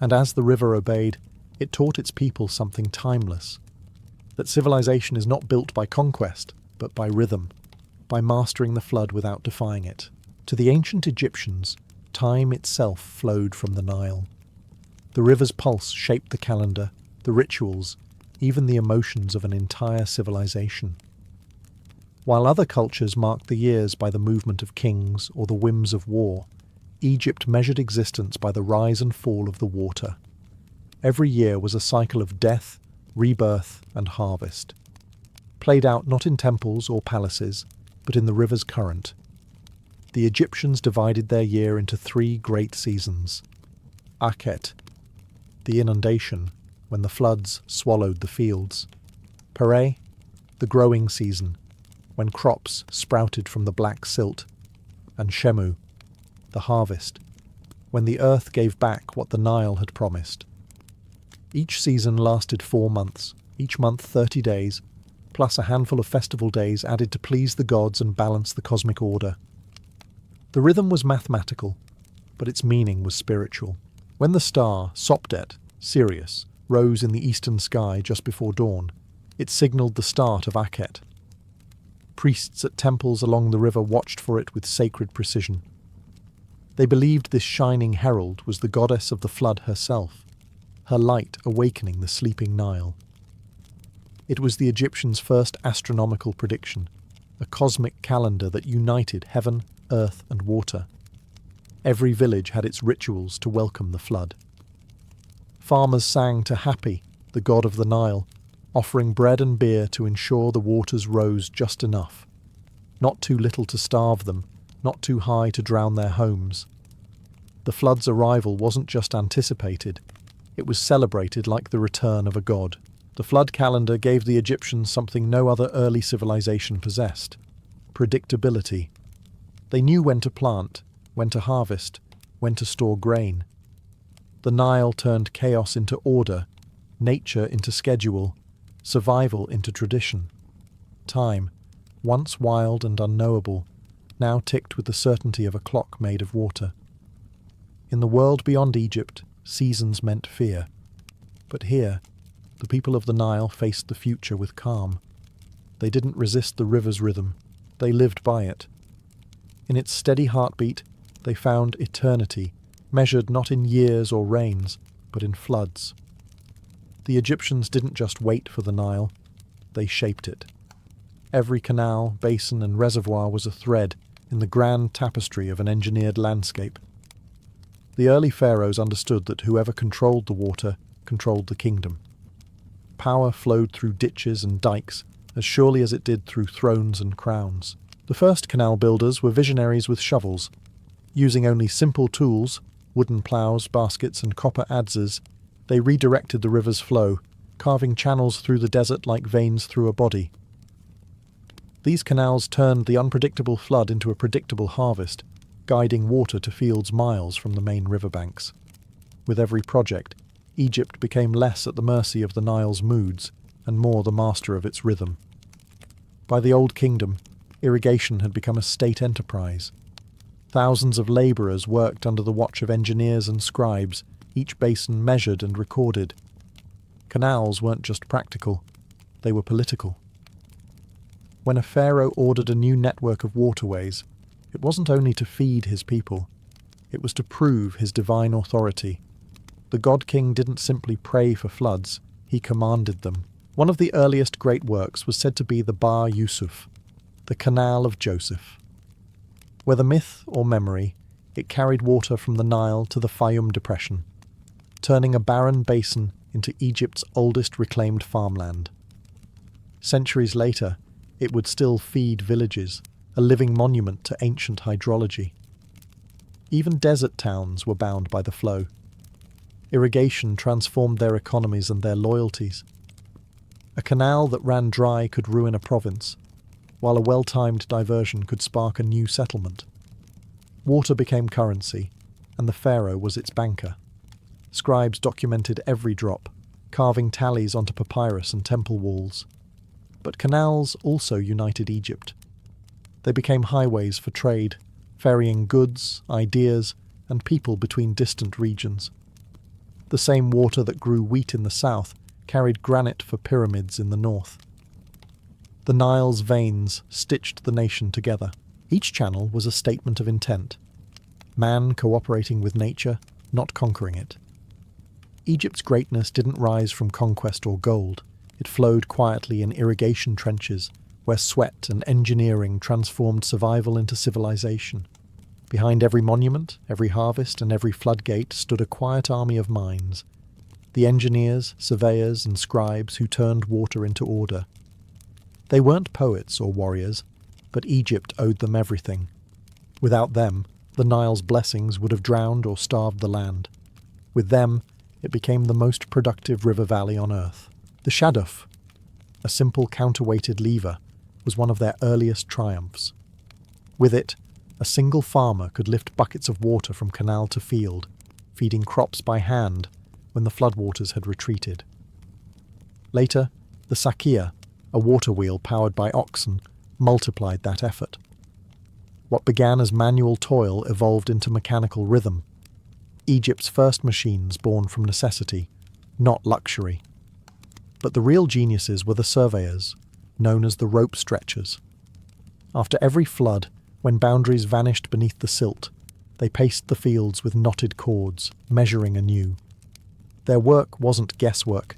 A: And as the river obeyed, it taught its people something timeless. That civilization is not built by conquest, but by rhythm, by mastering the flood without defying it. To the ancient Egyptians, time itself flowed from the Nile. The river's pulse shaped the calendar, the rituals, even the emotions of an entire civilization. While other cultures marked the years by the movement of kings or the whims of war, Egypt measured existence by the rise and fall of the water. Every year was a cycle of death, rebirth, and harvest, played out not in temples or palaces, but in the river's current. The Egyptians divided their year into 3 great seasons. Akhet, the inundation, when the floods swallowed the fields. Pere, the growing season, when crops sprouted from the black silt. And Shemu, the harvest, when the earth gave back what the Nile had promised. Each season lasted 4 months, each month 30 days, plus a handful of festival days added to please the gods and balance the cosmic order. The rhythm was mathematical, but its meaning was spiritual. When the star, Sopdet, Sirius, rose in the eastern sky just before dawn, it signalled the start of Akhet. Priests at temples along the river watched for it with sacred precision. They believed this shining herald was the goddess of the flood herself, her light awakening the sleeping Nile. It was the Egyptians' first astronomical prediction, a cosmic calendar that united heaven, earth, and water. Every village had its rituals to welcome the flood. Farmers sang to Hapi, the god of the Nile, offering bread and beer to ensure the waters rose just enough. Not too little to starve them, not too high to drown their homes. The flood's arrival wasn't just anticipated, it was celebrated like the return of a god. The flood calendar gave the Egyptians something no other early civilization possessed: predictability. They knew when to plant, when to harvest, when to store grain. The Nile turned chaos into order, nature into schedule, survival into tradition. Time, once wild and unknowable, now ticked with the certainty of a clock made of water. In the world beyond Egypt, seasons meant fear. But here, the people of the Nile faced the future with calm. They didn't resist the river's rhythm, they lived by it. In its steady heartbeat, they found eternity, measured not in years or rains, but in floods. The Egyptians didn't just wait for the Nile, they shaped it. Every canal, basin and reservoir was a thread in the grand tapestry of an engineered landscape. The early pharaohs understood that whoever controlled the water controlled the kingdom. Power flowed through ditches and dikes as surely as it did through thrones and crowns. The first canal builders were visionaries with shovels. Using only simple tools, wooden ploughs, baskets and copper adzes, they redirected the river's flow, carving channels through the desert like veins through a body. These canals turned the unpredictable flood into a predictable harvest, guiding water to fields miles from the main riverbanks. With every project, Egypt became less at the mercy of the Nile's moods and more the master of its rhythm. By the Old Kingdom, irrigation had become a state enterprise. Thousands of labourers worked under the watch of engineers and scribes, each basin measured and recorded. Canals weren't just practical, they were political. When a pharaoh ordered a new network of waterways, it wasn't only to feed his people, it was to prove his divine authority. The god-king didn't simply pray for floods, he commanded them. One of the earliest great works was said to be the Bar Yusuf, the Canal of Joseph. Whether myth or memory, it carried water from the Nile to the Fayum Depression, turning a barren basin into Egypt's oldest reclaimed farmland. Centuries later, it would still feed villages, a living monument to ancient hydrology. Even desert towns were bound by the flow. Irrigation transformed their economies and their loyalties. A canal that ran dry could ruin a province, while a well-timed diversion could spark a new settlement. Water became currency, and the pharaoh was its banker. Scribes documented every drop, carving tallies onto papyrus and temple walls. But canals also united Egypt. They became highways for trade, ferrying goods, ideas, and people between distant regions. The same water that grew wheat in the south carried granite for pyramids in the north. The Nile's veins stitched the nation together. Each channel was a statement of intent. Man cooperating with nature, not conquering it. Egypt's greatness didn't rise from conquest or gold. It flowed quietly in irrigation trenches, where sweat and engineering transformed survival into civilization. Behind every monument, every harvest, and every floodgate stood a quiet army of minds. The engineers, surveyors, and scribes who turned water into order. They weren't poets or warriors, but Egypt owed them everything. Without them, the Nile's blessings would have drowned or starved the land. With them, it became the most productive river valley on earth. The shaduf, a simple counterweighted lever, was one of their earliest triumphs. With it, a single farmer could lift buckets of water from canal to field, feeding crops by hand when the floodwaters had retreated. Later, the sakia, a water wheel powered by oxen, multiplied that effort. What began as manual toil evolved into mechanical rhythm. Egypt's first machines born from necessity, not luxury. But the real geniuses were the surveyors, known as the rope stretchers. After every flood, when boundaries vanished beneath the silt, they paced the fields with knotted cords, measuring anew. Their work wasn't guesswork,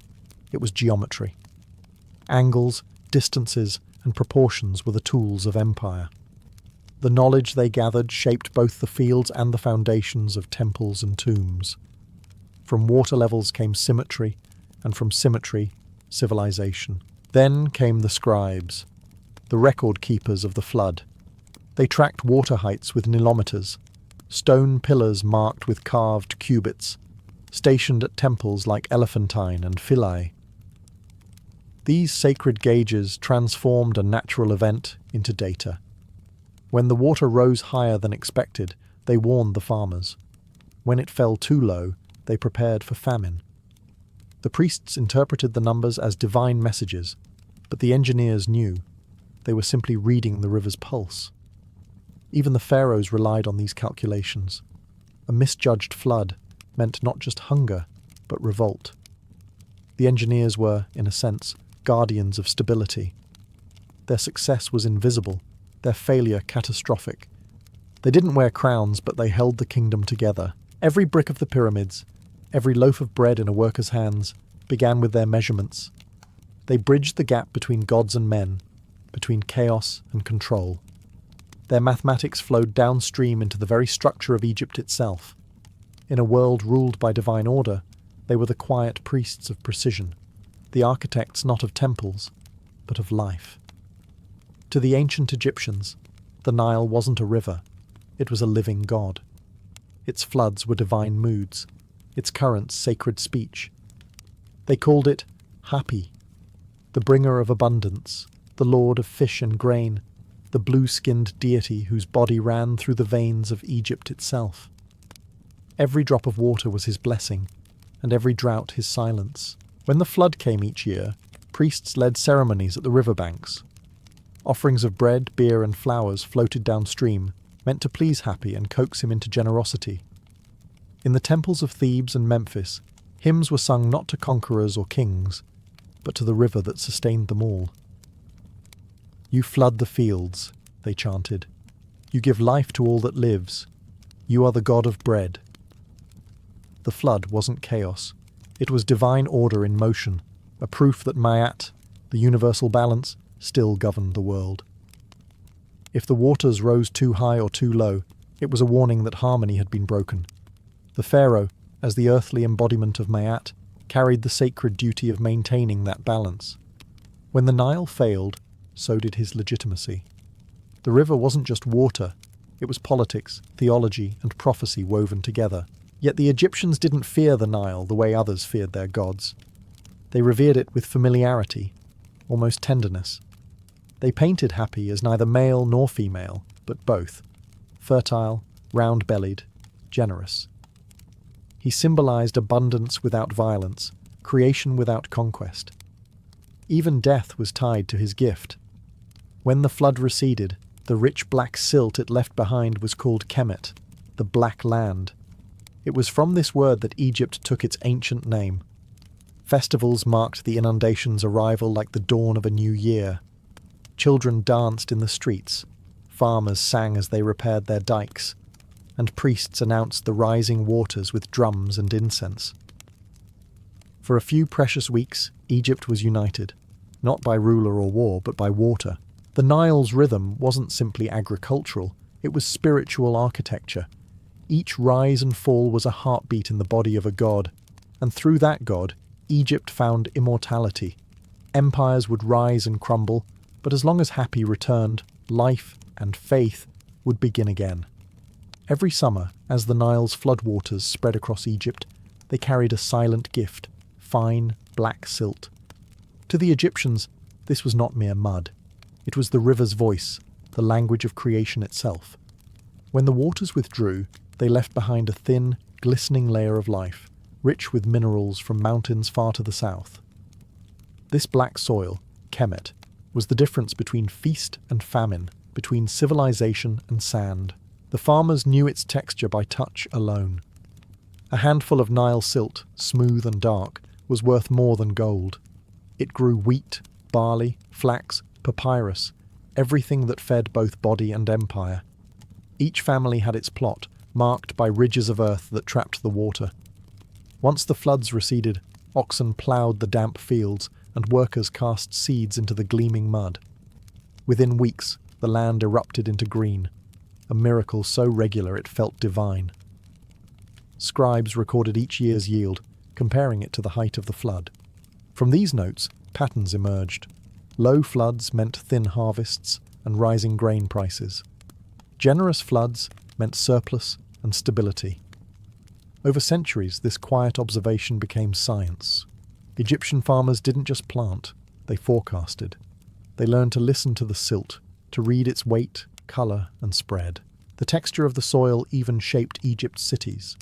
A: it was geometry. Angles, distances, and proportions were the tools of empire. The knowledge they gathered shaped both the fields and the foundations of temples and tombs. From water levels came symmetry, and from symmetry, civilization. Then came the scribes, the record keepers of the flood. They tracked water heights with nilometers, stone pillars marked with carved cubits, stationed at temples like Elephantine and Philae. These sacred gauges transformed a natural event into data. When the water rose higher than expected, they warned the farmers. When it fell too low, they prepared for famine. The priests interpreted the numbers as divine messages, but the engineers knew they were simply reading the river's pulse. Even the pharaohs relied on these calculations. A misjudged flood meant not just hunger, but revolt. The engineers were, in a sense, guardians of stability. Their success was invisible, their failure catastrophic. They didn't wear crowns, but they held the kingdom together. Every brick of the pyramids, every loaf of bread in a worker's hands, began with their measurements. They bridged the gap between gods and men, between chaos and control. Their mathematics flowed downstream into the very structure of Egypt itself. In a world ruled by divine order, they were the quiet priests of precision, the architects not of temples, but of life. To the ancient Egyptians, the Nile wasn't a river, it was a living god. Its floods were divine moods, its currents sacred speech. They called it Hapi, the bringer of abundance, the lord of fish and grain, the blue-skinned deity whose body ran through the veins of Egypt itself. Every drop of water was his blessing, and every drought his silence. When the flood came each year, priests led ceremonies at the riverbanks. Offerings of bread, beer, and flowers floated downstream, meant to please Hapi and coax him into generosity. In the temples of Thebes and Memphis, hymns were sung not to conquerors or kings, but to the river that sustained them all. "You flood the fields," they chanted. "You give life to all that lives. You are the god of bread." The flood wasn't chaos. It was divine order in motion, a proof that Ma'at, the universal balance, still governed the world. If the waters rose too high or too low, it was a warning that harmony had been broken. The pharaoh, as the earthly embodiment of Ma'at, carried the sacred duty of maintaining that balance. When the Nile failed, so did his legitimacy. The river wasn't just water, it was politics, theology, and prophecy woven together. Yet the Egyptians didn't fear the Nile the way others feared their gods. They revered it with familiarity, almost tenderness. They painted Hapi as neither male nor female, but both, fertile, round-bellied, generous. He symbolized abundance without violence, creation without conquest. Even death was tied to his gift. When the flood receded, the rich black silt it left behind was called Kemet, the Black Land. It was from this word that Egypt took its ancient name. Festivals marked the inundation's arrival like the dawn of a new year. Children danced in the streets, farmers sang as they repaired their dikes, and priests announced the rising waters with drums and incense. For a few precious weeks, Egypt was united, not by ruler or war, but by water. The Nile's rhythm wasn't simply agricultural, it was spiritual architecture. Each rise and fall was a heartbeat in the body of a god, and through that god, Egypt found immortality. Empires would rise and crumble, but as long as Hapi returned, life and faith would begin again. Every summer, as the Nile's floodwaters spread across Egypt, they carried a silent gift, fine, black silt. To the Egyptians, this was not mere mud. It was the river's voice, the language of creation itself. When the waters withdrew, they left behind a thin, glistening layer of life, rich with minerals from mountains far to the south. This black soil, Kemet, was the difference between feast and famine, between civilization and sand. The farmers knew its texture by touch alone. A handful of Nile silt, smooth and dark, was worth more than gold. It grew wheat, barley, flax, papyrus, everything that fed both body and empire. Each family had its plot, marked by ridges of earth that trapped the water. Once the floods receded, oxen ploughed the damp fields, and workers cast seeds into the gleaming mud. Within weeks, the land erupted into green, a miracle so regular it felt divine. Scribes recorded each year's yield, comparing it to the height of the flood. From these notes, patterns emerged. Low floods meant thin harvests and rising grain prices. Generous floods meant surplus and stability. Over centuries, this quiet observation became science. Egyptian farmers didn't just plant, they forecasted. They learned to listen to the silt, to read its weight, colour, and spread. The texture of the soil even shaped Egypt's cities.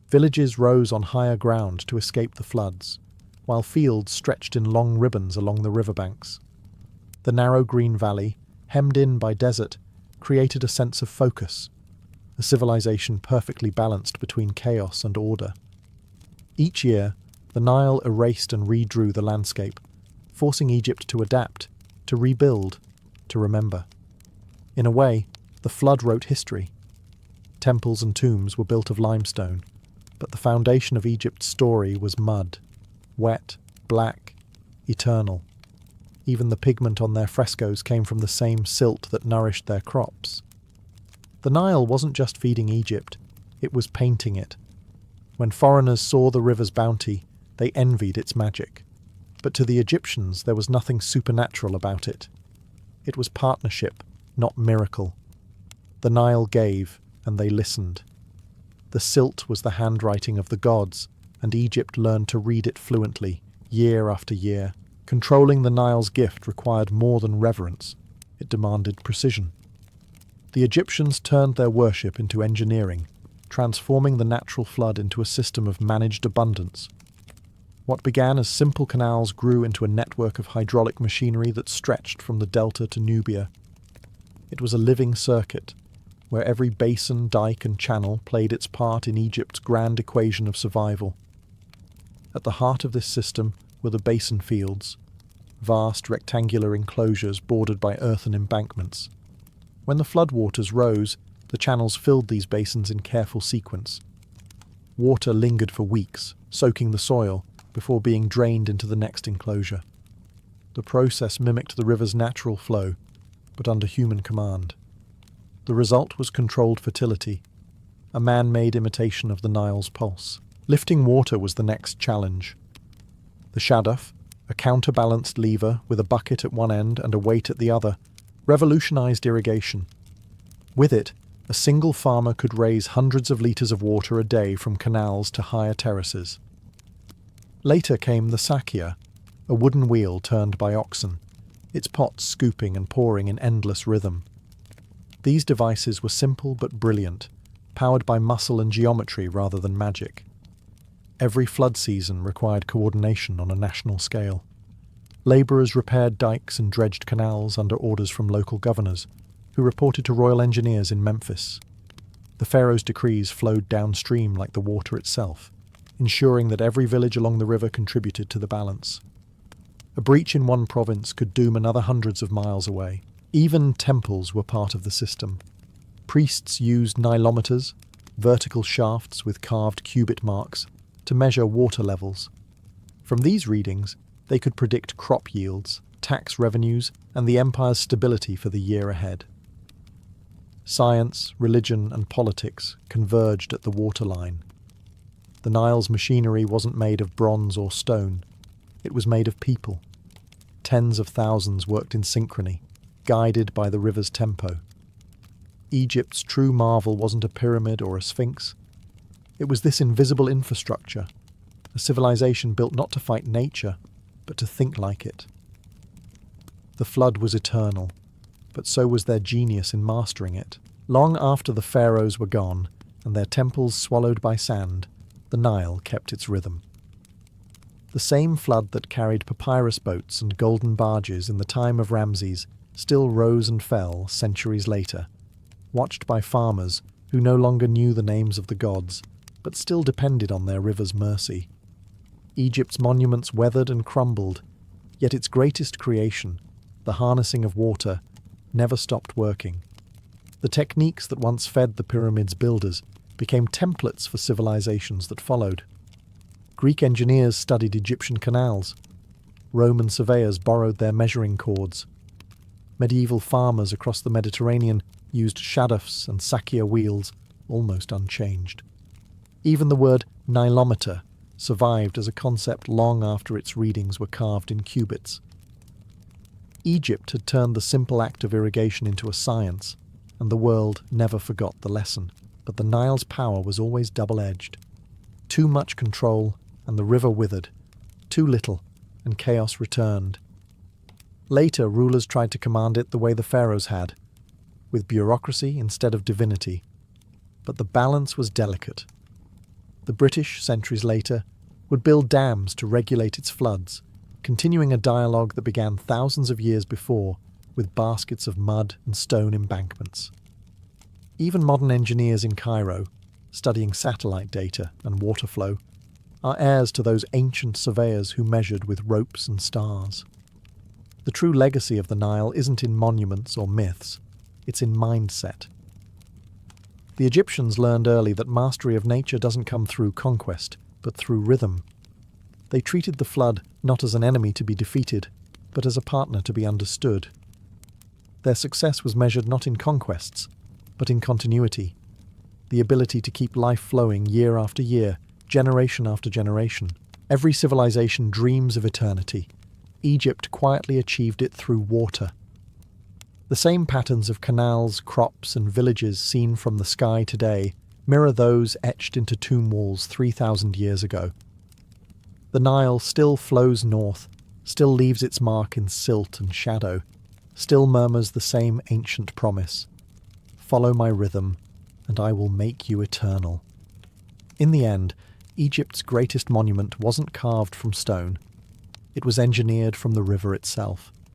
A: Villages rose on higher ground to escape the floods, while fields stretched in long ribbons along the riverbanks. The narrow green valley, hemmed in by desert, created a sense of focus, a civilization perfectly balanced between chaos and order. Each year, the Nile erased and redrew the landscape, forcing Egypt to adapt, to rebuild, to remember. In a way, the flood wrote history. Temples and tombs were built of limestone, but the foundation of Egypt's story was mud, wet, black, eternal. Even the pigment on their frescoes came from the same silt that nourished their crops. The Nile wasn't just feeding Egypt, it was painting it. When foreigners saw the river's bounty, they envied its magic. But to the Egyptians, there was nothing supernatural about it. It was partnership, not miracle. The Nile gave, and they listened. The silt was the handwriting of the gods, and Egypt learned to read it fluently, year after year. Controlling the Nile's gift required more than reverence. It demanded precision. The Egyptians turned their worship into engineering, transforming the natural flood into a system of managed abundance. What began as simple canals grew into a network of hydraulic machinery that stretched from the delta to Nubia. It was a living circuit, where every basin, dike, and channel played its part in Egypt's grand equation of survival. At the heart of this system were the basin fields, vast rectangular enclosures bordered by earthen embankments. When the floodwaters rose, the channels filled these basins in careful sequence. Water lingered for weeks, soaking the soil, before being drained into the next enclosure. The process mimicked the river's natural flow, but under human command. The result was controlled fertility, a man-made imitation of the Nile's pulse. Lifting water was the next challenge. The shaduf, a counterbalanced lever with a bucket at one end and a weight at the other, revolutionized irrigation. With it, a single farmer could raise hundreds of litres of water a day from canals to higher terraces. Later came the sakia, a wooden wheel turned by oxen, its pots scooping and pouring in endless rhythm. These devices were simple but brilliant, powered by muscle and geometry rather than magic. Every flood season required coordination on a national scale. Labourers repaired dikes and dredged canals under orders from local governors, who reported to royal engineers in Memphis. The pharaoh's decrees flowed downstream like the water itself, ensuring that every village along the river contributed to the balance. A breach in one province could doom another hundreds of miles away. Even temples were part of the system. Priests used nilometers, vertical shafts with carved cubit marks, to measure water levels. From these readings, they could predict crop yields, tax revenues, and the empire's stability for the year ahead. Science, religion, and politics converged at the waterline. The Nile's machinery wasn't made of bronze or stone. It was made of people. Tens of thousands worked in synchrony, guided by the river's tempo. Egypt's true marvel wasn't a pyramid or a sphinx. It was this invisible infrastructure, a civilization built not to fight nature, but to think like it. The flood was eternal, but so was their genius in mastering it. Long after the pharaohs were gone, and their temples swallowed by sand, the Nile kept its rhythm. The same flood that carried papyrus boats and golden barges in the time of Ramses still rose and fell centuries later, watched by farmers who no longer knew the names of the gods, but still depended on their river's mercy. Egypt's monuments weathered and crumbled, yet its greatest creation, the harnessing of water, never stopped working. The techniques that once fed the pyramid's builders became templates for civilizations that followed. Greek engineers studied Egyptian canals. Roman surveyors borrowed their measuring cords. Medieval farmers across the Mediterranean used shadufs and sakia wheels, almost unchanged. Even the word nilometer, survived as a concept long after its readings were carved in cubits. Egypt had turned the simple act of irrigation into a science, and the world never forgot the lesson. But the Nile's power was always double-edged. Too much control, and the river withered. Too little, and chaos returned. Later, rulers tried to command it the way the pharaohs had, with bureaucracy instead of divinity. But the balance was delicate. The British, centuries later, would build dams to regulate its floods, continuing a dialogue that began thousands of years before, with baskets of mud and stone embankments. Even modern engineers in Cairo, studying satellite data and water flow, are heirs to those ancient surveyors who measured with ropes and stars. The true legacy of the Nile isn't in monuments or myths, it's in mindset. The Egyptians learned early that mastery of nature doesn't come through conquest, but through rhythm. They treated the flood not as an enemy to be defeated, but as a partner to be understood. Their success was measured not in conquests, but in continuity, the ability to keep life flowing year after year, generation after generation. Every civilization dreams of eternity. Egypt quietly achieved it through water. The same patterns of canals, crops, and villages seen from the sky today mirror those etched into tomb walls 3,000 years ago. The Nile still flows north, still leaves its mark in silt and shadow, still murmurs the same ancient promise: "Follow my rhythm, and I will make you eternal." In the end, Egypt's greatest monument wasn't carved from stone. It was engineered from the river itself.